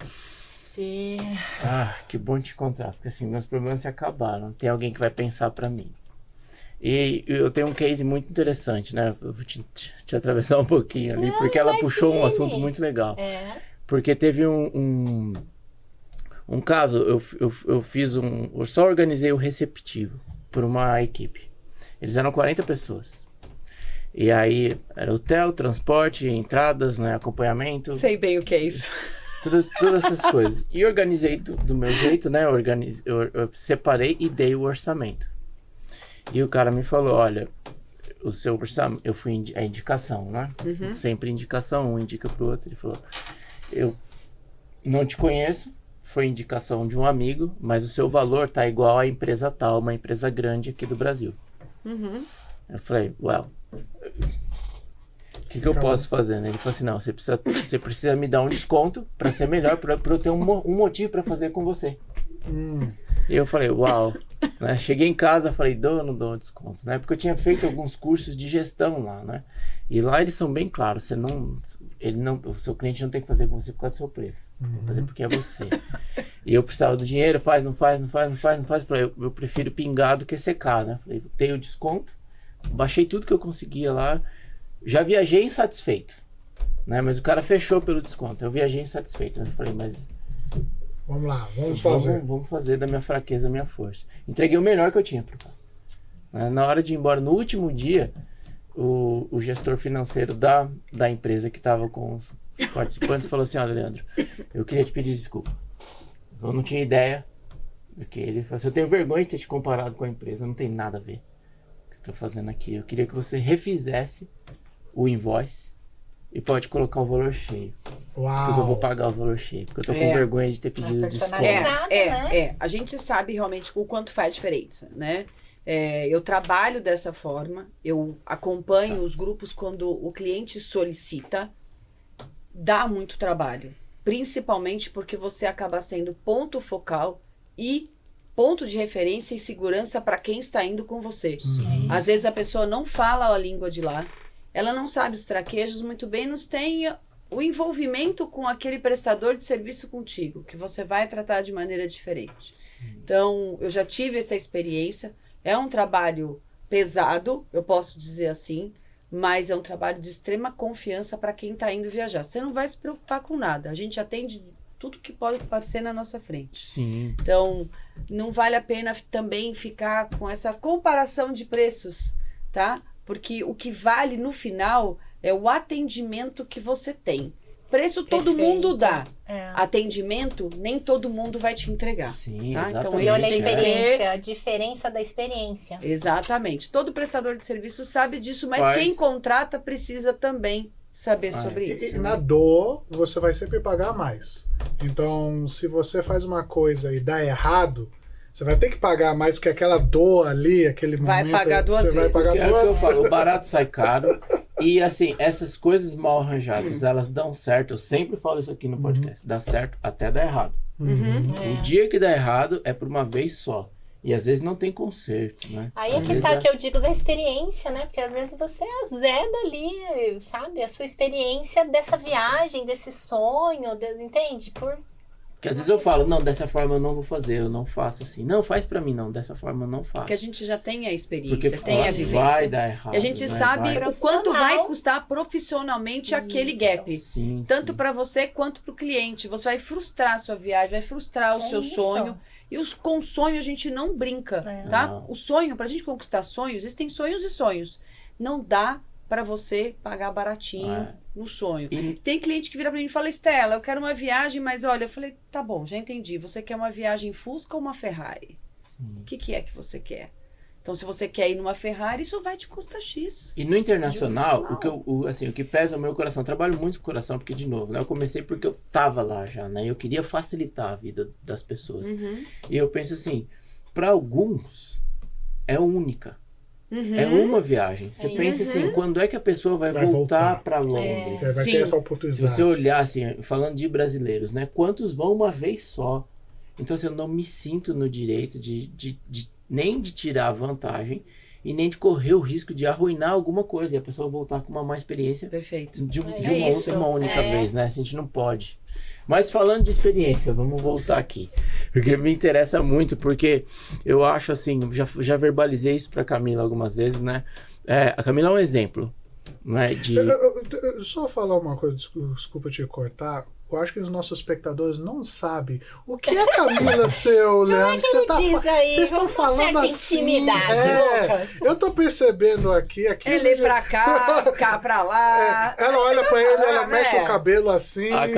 que bom te encontrar, porque assim, meus problemas se acabaram, tem alguém que vai pensar pra mim. E eu tenho um case muito interessante, né? Eu vou te atravessar um pouquinho ali, porque ela puxou um assunto muito legal. Porque teve um caso, eu fiz eu só organizei o receptivo por uma equipe. Eles eram 40 pessoas. E aí, era hotel, transporte, entradas, né, acompanhamento. Sei bem o que é isso. Todas essas coisas. E organizei do meu jeito, né, eu separei e dei o orçamento. E o cara me falou, olha, o seu orçamento, eu fui a indicação, né? Sempre indicação, um indica pro outro. Ele falou, eu não te conheço, foi indicação de um amigo, mas o seu valor tá igual à empresa tal, uma empresa grande aqui do Brasil. Eu falei, o que eu posso fazer, né? Ele falou assim, não, você precisa me dar um desconto para ser melhor, para eu ter um motivo para fazer com você. E eu falei, né? Cheguei em casa, falei, dou ou não dou desconto, né? Porque eu tinha feito alguns cursos de gestão lá, né? E lá eles são bem claros, o seu cliente não tem que fazer com você por causa do seu preço. Tem que fazer porque é você. E eu precisava do dinheiro, não faz. Falei, eu prefiro pingar do que secar, né? Falei, tenho desconto. Baixei tudo que eu conseguia lá. Já viajei insatisfeito, né? Mas o cara fechou pelo desconto. Eu viajei insatisfeito. Eu falei, mas... Vamos lá, vamos fazer. Vamos fazer da minha fraqueza a minha força. Entreguei o melhor que eu tinha pro cara. Na hora de ir embora, no último dia, o gestor financeiro da empresa que estava com os participantes falou assim, olha, Leandro, eu queria te pedir desculpa. Eu não tinha ideia do que ele falou assim, eu tenho vergonha de ter te comparado com a empresa, não tem nada a ver. Estou fazendo aqui. Eu queria que você refizesse o invoice e pode colocar o valor cheio. Porque eu vou pagar o valor cheio. Porque eu tô com vergonha de ter pedido desconto. A gente sabe realmente o quanto faz diferença, né? Eu trabalho dessa forma, eu acompanho os grupos quando o cliente solicita, dá muito trabalho. Principalmente porque você acaba sendo ponto focal e ponto de referência e segurança para quem está indo com você. Às vezes a pessoa não fala a língua de lá, ela não sabe os traquejos muito bem, não tem o envolvimento com aquele prestador de serviço contigo, que você vai tratar de maneira diferente. Então, eu já tive essa experiência, é um trabalho pesado, eu posso dizer assim, mas é um trabalho de extrema confiança para quem está indo viajar. Você não vai se preocupar com nada, a gente atende tudo que pode aparecer na nossa frente. Sim. Então, não vale a pena também ficar com essa comparação de preços, tá? Porque o que vale no final é o atendimento que você tem. Preço todo mundo dá. Atendimento, nem todo mundo vai te entregar. Sim, tá? exatamente. Então, E olha a tem que experiência, ser... a diferença da experiência. Exatamente. Todo prestador de serviço sabe disso, mas Faz. quem contrata precisa também saber sobre isso. E na dor, você vai sempre pagar mais. Então, se você faz uma coisa e dá errado, você vai ter que pagar mais, porque aquela dor ali, aquele Vai momento... pagar duas você vezes. vai pagar É o que duas eu falo, o barato sai caro. E assim, essas coisas mal arranjadas, elas dão certo. Eu sempre falo isso aqui no podcast. Dá certo até dar errado. O dia que dá errado é por uma vez só. E às vezes não tem conserto, né? Aí é que tá que eu digo da experiência, né? Porque às vezes você azeda ali, sabe? A sua experiência dessa viagem, desse sonho, entende? Porque às vezes eu falo, não, dessa forma eu não vou fazer, eu não faço assim. Não, faz pra mim, não, dessa forma eu não faço. Porque a gente já tem a experiência, Porque tem a vivência. vai dar errado. E a gente sabe vai. o quanto vai custar profissionalmente aquele gap. Sim, Tanto sim. para você quanto para o cliente. Você vai frustrar a sua viagem, vai frustrar o seu sonho. E com sonho a gente não brinca, tá? Não. O sonho, pra gente conquistar sonhos, existem sonhos e sonhos. Não dá para você pagar baratinho no sonho. Tem cliente que vira pra mim e fala, Estela, eu quero uma viagem, mas olha, eu falei, tá bom, já entendi. Você quer uma viagem Fusca ou uma Ferrari? O que é que você quer? Então, se você quer ir numa Ferrari, isso vai te custar X. E no internacional, o que pesa é o meu coração. Eu trabalho muito com o coração, porque, de novo, né, eu comecei porque eu tava lá já, né? Eu queria facilitar a vida das pessoas. E eu penso assim, para alguns, é única. É uma viagem. Você pensa assim, quando é que a pessoa vai voltar para Londres? Você vai ter essa oportunidade. Se você olhar assim, falando de brasileiros, né? Quantos vão uma vez só? Então, assim, eu não me sinto no direito nem de tirar a vantagem e nem de correr o risco de arruinar alguma coisa e a pessoa voltar com uma má experiência Perfeito. de uma única vez, né? A gente não pode. Mas falando de experiência, vamos voltar aqui. Porque me interessa muito, porque eu acho assim, já verbalizei isso pra Camila algumas vezes, né? A Camila é um exemplo, né? Só falar uma coisa, desculpa te cortar. Eu acho que os nossos espectadores não sabem o que é Camila, seu Leandro. Vocês estão falando assim. Intimidade, eu tô percebendo aqui. Ele pra cá pra lá. Ela olha pra ele, ela mexe o cabelo assim. A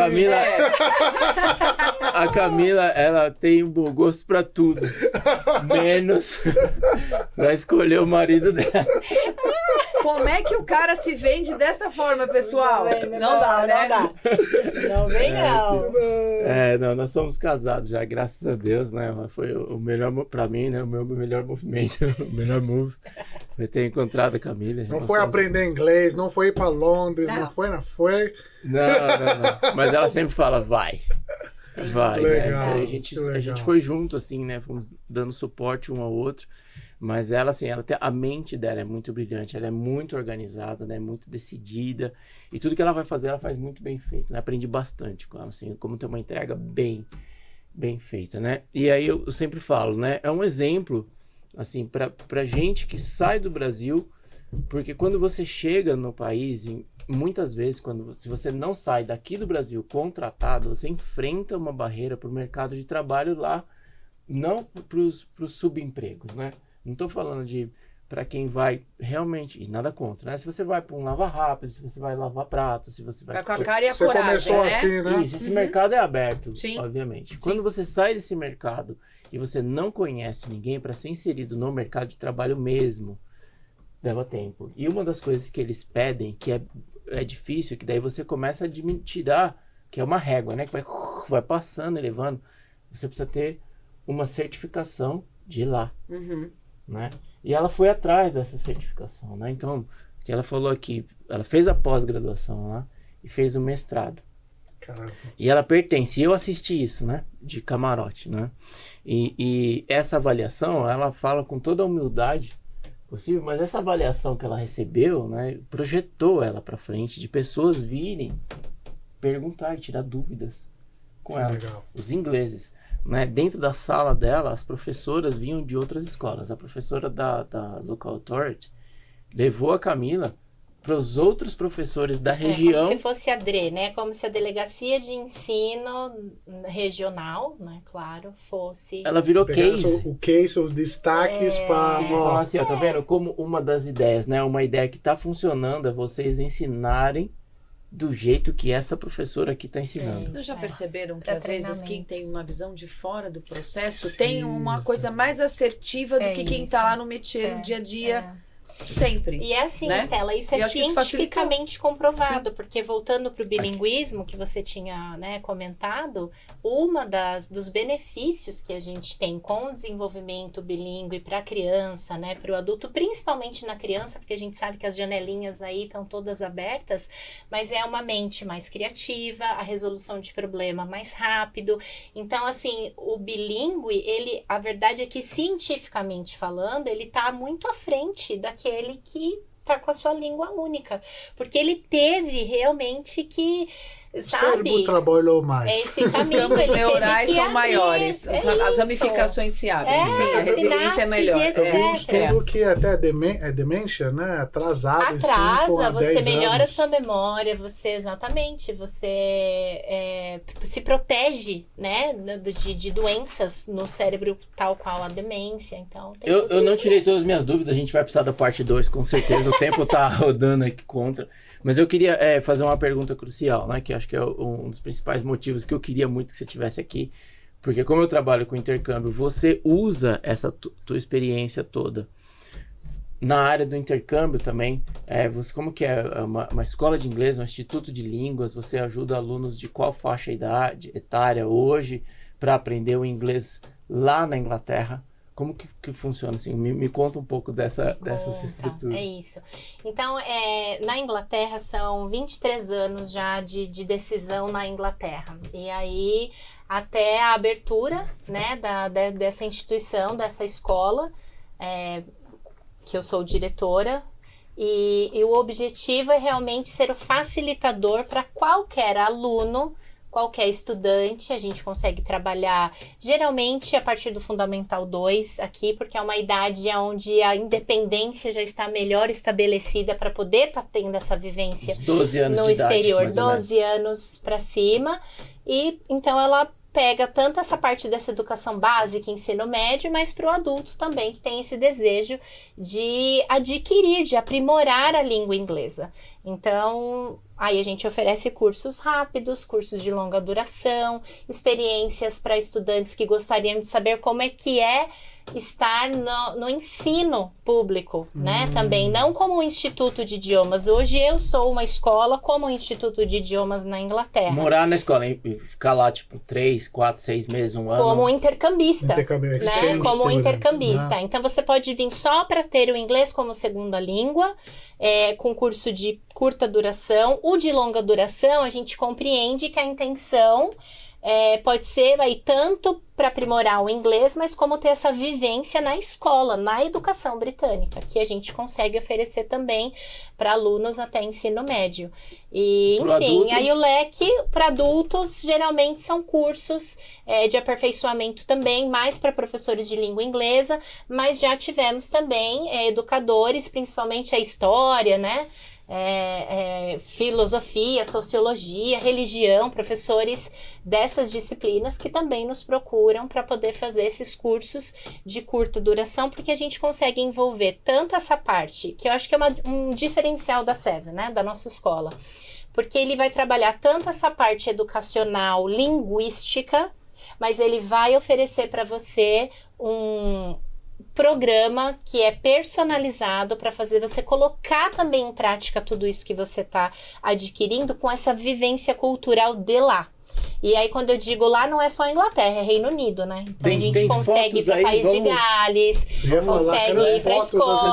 Camila, ela tem um bom gosto pra tudo. Menos pra escolher o marido dela. Como é que o cara se vende dessa forma, pessoal? Não dá, né? Não vem, não. Não, nós somos casados já, graças a Deus, né? Foi o melhor, pra mim, né? O meu melhor movimento, o melhor move. Foi ter encontrado a Camila. Não foi aprender inglês, não foi ir pra Londres, não foi. Não. Mas ela sempre fala, vai. Legal, né? Então, a gente foi junto, assim, né? Fomos dando suporte um ao outro. Mas ela, assim, a mente dela é muito brilhante, ela é muito organizada, né? Muito decidida. E tudo que ela vai fazer, ela faz muito bem feito, né? Aprendi bastante com ela, assim, como ter uma entrega bem feita, né? E aí eu sempre falo, né? É um exemplo, assim, pra gente que sai do Brasil, porque quando você chega no país, muitas vezes, se você não sai daqui do Brasil contratado, você enfrenta uma barreira pro mercado de trabalho lá, não pros subempregos, né? Não estou falando para quem vai realmente, e nada contra, né? Se você vai para um lava rápido, se você vai lavar prato, se você vai... Com a cara e a você coragem, começou né? assim, né? Isso, esse mercado é aberto, Sim. obviamente. Sim. Quando você sai desse mercado e você não conhece ninguém para ser inserido no mercado de trabalho mesmo, leva tempo. E uma das coisas que eles pedem, que é difícil, que daí você começa a tirar, que é uma régua, né? Que vai passando e levando. Você precisa ter uma certificação de lá. Né? E ela foi atrás dessa certificação, né? Então, que ela falou aqui, ela fez a pós-graduação lá e fez o mestrado. Caramba. E ela pertence, eu assisti isso, né? De camarote, né? E essa avaliação, ela fala com toda a humildade possível, mas essa avaliação que ela recebeu, né? Projetou ela para frente, de pessoas virem perguntar e tirar dúvidas com ela. Legal. Os ingleses. Né? Dentro da sala dela, as professoras vinham de outras escolas. A professora da Local Authority levou a Camila para os outros professores da região. Como se fosse a DRE, né? Como se a Delegacia de Ensino Regional, né? Claro, fosse... Ela virou case. O case, os destaques para... Então, assim, ó, tá vendo? Como uma das ideias, né? Uma ideia que tá funcionando é vocês ensinarem do jeito que essa professora aqui está ensinando. Vocês já perceberam que Pra às vezes quem tem treinamentos. uma visão de fora do processo Sim, tem uma coisa mais assertiva do que quem está lá no métier, no dia a dia, sempre. E é assim, né? Estela, isso E é eu acho que isso cientificamente comprovado, porque voltando para o bilinguismo que você tinha, né, comentado, dos benefícios que a gente tem com o desenvolvimento bilíngue para a criança, né, para o adulto, principalmente na criança, porque a gente sabe que as janelinhas aí estão todas abertas, mas é uma mente mais criativa, a resolução de problema mais rápido. Então, assim, o bilíngue, a verdade é que cientificamente falando, ele está muito à frente daquele que tá com a sua língua única, porque ele teve realmente que, O sabe, cérebro trabalhou mais. esse Os caminho campos ele neurais teve que são abrir, maiores, as isso. ramificações se abrem. É, Sim, a resiliência é sinapses melhor. e Eu vi um etc. estudo que até demência, né? Atrasado em 5 atrasa, a 10 você melhora a anos. sua memória, você se protege, né, de doenças no cérebro tal qual a demência, então tem Eu tudo não isso tirei mesmo. todas as minhas dúvidas, a gente vai precisar da parte 2, com certeza. O tempo tá rodando aqui contra. Mas eu queria fazer uma pergunta crucial, né? Que acho que é um dos principais motivos que eu queria muito que você estivesse aqui. Porque como eu trabalho com intercâmbio, você usa essa tua experiência toda. Na área do intercâmbio também, como que é uma escola de inglês, um instituto de línguas, você ajuda alunos de qual faixa etária hoje para aprender o inglês lá na Inglaterra? Como que funciona assim? Me conta um pouco dessa sua estrutura. É isso. Então, na Inglaterra são 23 anos já de decisão na Inglaterra. E aí, até a abertura, né, dessa instituição, dessa escola, que eu sou diretora, e o objetivo é realmente ser o facilitador para qualquer aluno, qualquer estudante. A gente consegue trabalhar geralmente a partir do Fundamental 2 aqui, porque é uma idade onde a independência já está melhor estabelecida para poder estar tendo essa vivência Uns 12 anos no de idade, exterior, mais ou menos. 12 anos para cima. E então ela pega tanto essa parte dessa educação básica, ensino médio, mas para o adulto também, que tem esse desejo de adquirir, de aprimorar a língua inglesa. Então, aí a gente oferece cursos rápidos, cursos de longa duração, experiências para estudantes que gostariam de saber como é que é estar no ensino público, né? Também, não como um instituto de idiomas. Hoje eu sou uma escola como um instituto de idiomas na Inglaterra. Morar na escola e ficar lá, tipo, 3, 4, 6 meses, um ano. Como intercambista, Intercambio, né? exchange Como students, intercambista. né? Então você pode vir só para ter o inglês como segunda língua, com curso de curta duração. O de longa duração, a gente compreende que a intenção pode ser aí tanto para aprimorar o inglês, mas como ter essa vivência na escola, na educação britânica, que a gente consegue oferecer também para alunos até ensino médio. E, Pro enfim, adulto? aí o leque para adultos geralmente são cursos de aperfeiçoamento também, mais para professores de língua inglesa, mas já tivemos também educadores, principalmente a história, né? Filosofia, sociologia, religião, professores dessas disciplinas que também nos procuram para poder fazer esses cursos de curta duração, porque a gente consegue envolver tanto essa parte, que eu acho que é um diferencial da Seven, né, da nossa escola, porque ele vai trabalhar tanto essa parte educacional, linguística, mas ele vai oferecer para você um programa que é personalizado para fazer você colocar também em prática tudo isso que você está adquirindo com essa vivência cultural de lá. E aí, quando eu digo lá, não é só a Inglaterra, é Reino Unido, né? Então a gente consegue ir para o país de Gales, consegue ir para a Escócia.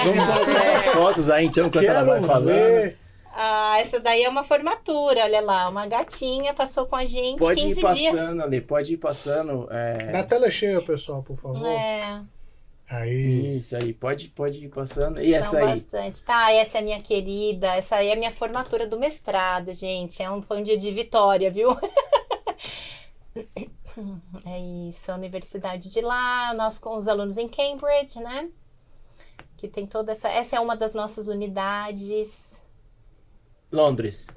Vamos colocar as fotos aí, então, enquanto ela vai falando. Essa daí é uma formatura, olha lá, uma gatinha passou com a gente 15 dias. Pode ir passando ali, pode ir passando. Na tela cheia, pessoal, por favor. Aí. Isso aí, pode ir passando. E essa São aí? bastante. Essa é minha querida, essa aí é a minha formatura do mestrado, gente. Foi um dia de vitória, viu? É isso, a universidade de lá, nós com os alunos em Cambridge, né? que tem toda essa... Essa é uma das nossas unidades. Londres.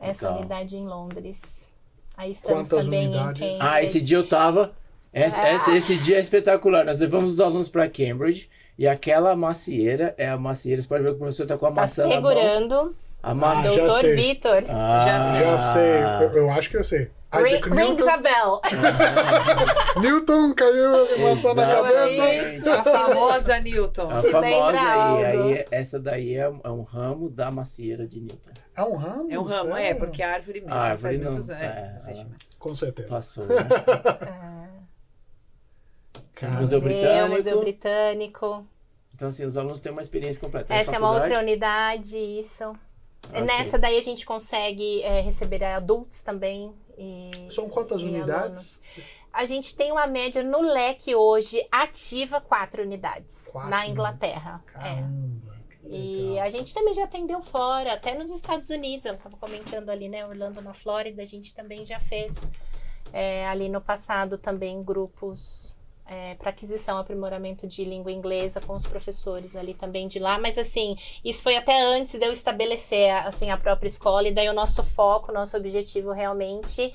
Essa Legal. unidade em Londres. Aí estamos Quantas também unidades? em Cambridge. Esse dia eu tava... Esse dia é espetacular. Nós levamos os alunos para Cambridge e aquela macieira é a macieira. Você pode ver que o professor tá com a maçã na mão. Segurando. A maçã. já Doutor sei. Vitor. Já sei. Eu acho que eu sei. Isaac Rings a bell. Newton caiu a maçã na cabeça. Isso, a famosa Newton. A Bem famosa bravo. aí, essa daí é um ramo da macieira de Newton. É um ramo? É um ramo, sério? porque a árvore mesmo A árvore faz não, muitos anos. é, existe mais. Com certeza. Passou, né? Museu Museu Britânico. Então, assim, os alunos têm uma experiência completa. Essa é uma outra unidade, isso. Ok. Nessa daí a gente consegue receber adultos também. São quantas unidades? Alunos. A gente tem uma média no leque hoje ativa 4 unidades 4, na Inglaterra. Caramba, que E legal. a gente também já atendeu fora, até nos Estados Unidos. Eu estava comentando ali, né? Orlando, na Flórida, a gente também já fez ali no passado também grupos para aquisição, aprimoramento de língua inglesa com os professores ali também de lá. Mas assim, isso foi até antes de eu estabelecer assim, a própria escola. E daí o nosso foco, nosso objetivo realmente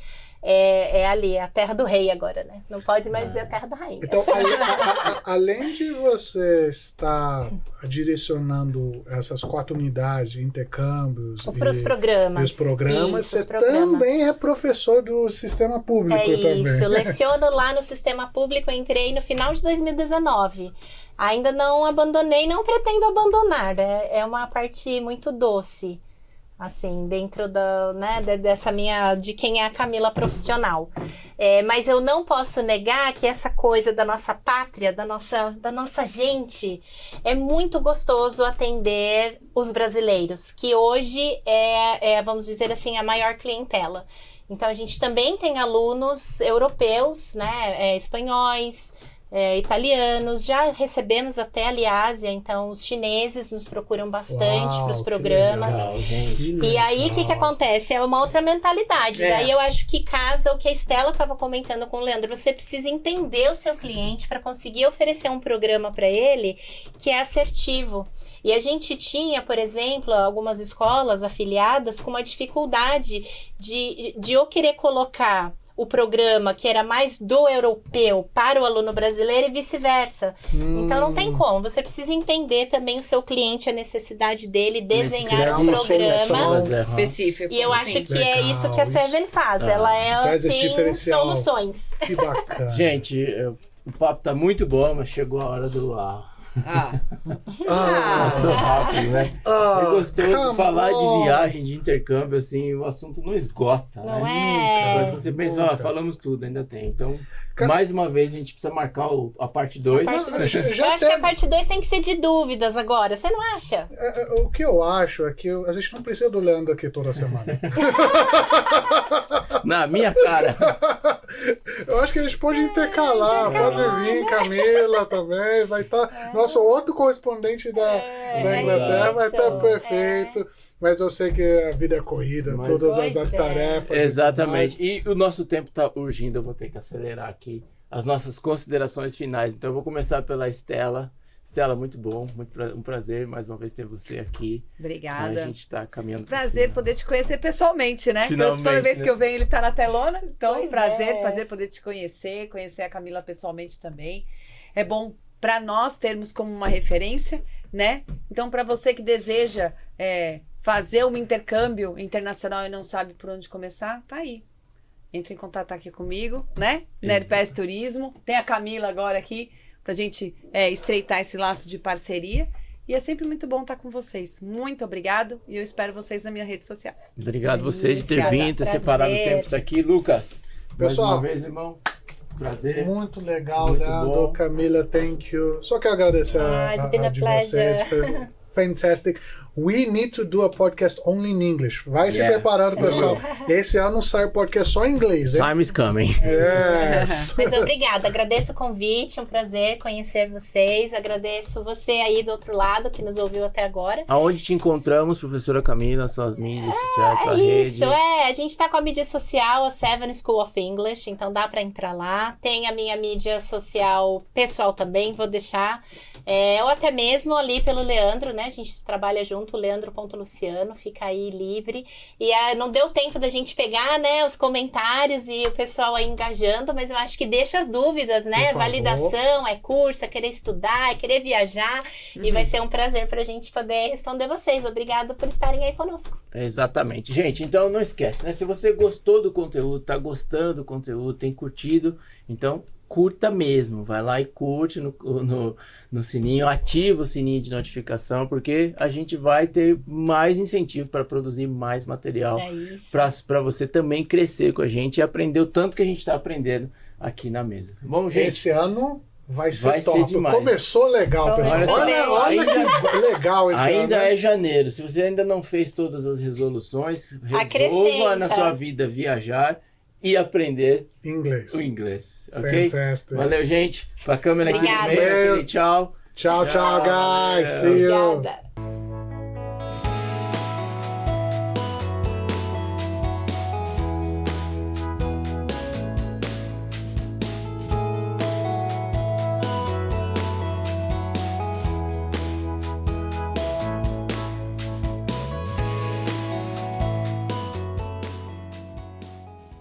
é ali, a terra do rei agora, né? Não pode mais dizer a terra da rainha. Então, além de você estar direcionando essas 4 unidades, intercâmbios Para os programas. e os programas, Isso, você os programas. também é professor do sistema público também. Isso, leciono lá no sistema público, eu entrei no final de 2019. Ainda não abandonei, não pretendo abandonar, né? É uma parte muito doce, assim, dentro dessa de quem é a Camila profissional. Mas eu não posso negar que essa coisa da nossa pátria, da nossa gente, é muito gostoso atender os brasileiros, que hoje vamos dizer assim, a maior clientela. Então, a gente também tem alunos europeus, né, espanhóis, italianos, já recebemos até ali Ásia, então os chineses nos procuram bastante para os programas. Legal, gente. E aí, o que acontece? É uma outra mentalidade. Daí eu acho que casa o que a Estela estava comentando com o Leandro. Você precisa entender o seu cliente para conseguir oferecer um programa para ele que é assertivo. E a gente tinha, por exemplo, algumas escolas afiliadas com uma dificuldade de eu querer colocar o programa que era mais do europeu para o aluno brasileiro e vice-versa. Então não tem como, você precisa entender também o seu cliente, a necessidade dele, desenhar um programa específico. E eu acho que legal, é isso que a Seven faz, ela é Traz esse assim, diferencial. soluções. Que bacana. Gente, o papo tá muito bom, mas chegou a hora do passou rápido, né? É gostoso falar de viagem, de intercâmbio, assim, o assunto não esgota, Não né? Mas é? você pensa, falamos tudo, ainda tem. Então, mais uma vez, a gente precisa marcar a parte 2. Eu acho que a parte 2 tem que ser de dúvidas agora, você não acha? O que eu acho é que a gente não precisa do Leandro aqui toda semana. Na minha cara. Eu acho que a gente pode intercalar, pode vir Camila também, vai estar... Nosso outro correspondente da Inglaterra vai estar perfeito. Mas eu sei que a vida é corrida, todas as tarefas. Exatamente. E o nosso tempo está urgindo, eu vou ter que acelerar aqui as nossas considerações finais. Então eu vou começar pela Estela. Estela, muito bom, um prazer mais uma vez ter você aqui. Obrigada. Então, a gente está caminhando. Prazer poder te conhecer pessoalmente, né? Finalmente, toda vez né? que eu venho, ele tá na telona. Então, Pois prazer poder te conhecer a Camila pessoalmente também. É bom para nós termos como uma referência, né? Então, para você que deseja fazer um intercâmbio internacional e não sabe por onde começar, tá aí. Entre em contato aqui comigo, né? NERPES Turismo. Tem a Camila agora aqui pra gente estreitar esse laço de parceria. E é sempre muito bom estar com vocês. Muito obrigado. E eu espero vocês na minha rede social. Obrigado você de ter Obrigada. vindo, ter separado o tempo de estar aqui. Lucas, Pessoal, mais uma vez, irmão. Prazer. Muito legal, Muito Leandro, bom. Camila, thank you. Só quero agradecer It's been a de pleasure. vocês. Foi fantastic. We need to do a podcast only in English. Vai se preparando, pessoal. Esse ano sai podcast só em inglês, hein? Time is coming. Yes. Mas obrigada, agradeço o convite, um prazer conhecer vocês, agradeço você aí do outro lado que nos ouviu até agora. Aonde te encontramos, professora Camila, suas mídias sociais, sua rede? Isso, a gente tá com a mídia social, a Seven School of English, então dá para entrar lá. Tem a minha mídia social pessoal também, vou deixar. ou até mesmo ali pelo Leandro, né? A gente trabalha junto, leandro.luciano, fica aí livre. E não deu tempo da gente pegar, né, os comentários e o pessoal aí engajando, mas eu acho que deixa as dúvidas, né? Validação, é curso, é querer estudar, é querer viajar. E vai ser um prazer pra gente poder responder vocês. Obrigado por estarem aí conosco. Exatamente. Gente, então não esquece, né? Se você gostou do conteúdo, tá gostando do conteúdo, tem curtido, então curta mesmo, vai lá e curte no sininho, ativa o sininho de notificação, porque a gente vai ter mais incentivo para produzir mais material, para você também crescer com a gente e aprender o tanto que a gente está aprendendo aqui na mesa. Bom, gente, esse ano vai ser top. Ser demais. Começou legal, pessoal. Olha que legal esse ano. Ainda é janeiro. Se você ainda não fez todas as resoluções, resolva na sua vida viajar e aprender o inglês, ok? Fantastic. Valeu, gente. Pra câmera aqui no Obrigada. meio, tchau. Tchau, guys. See you. Obrigada.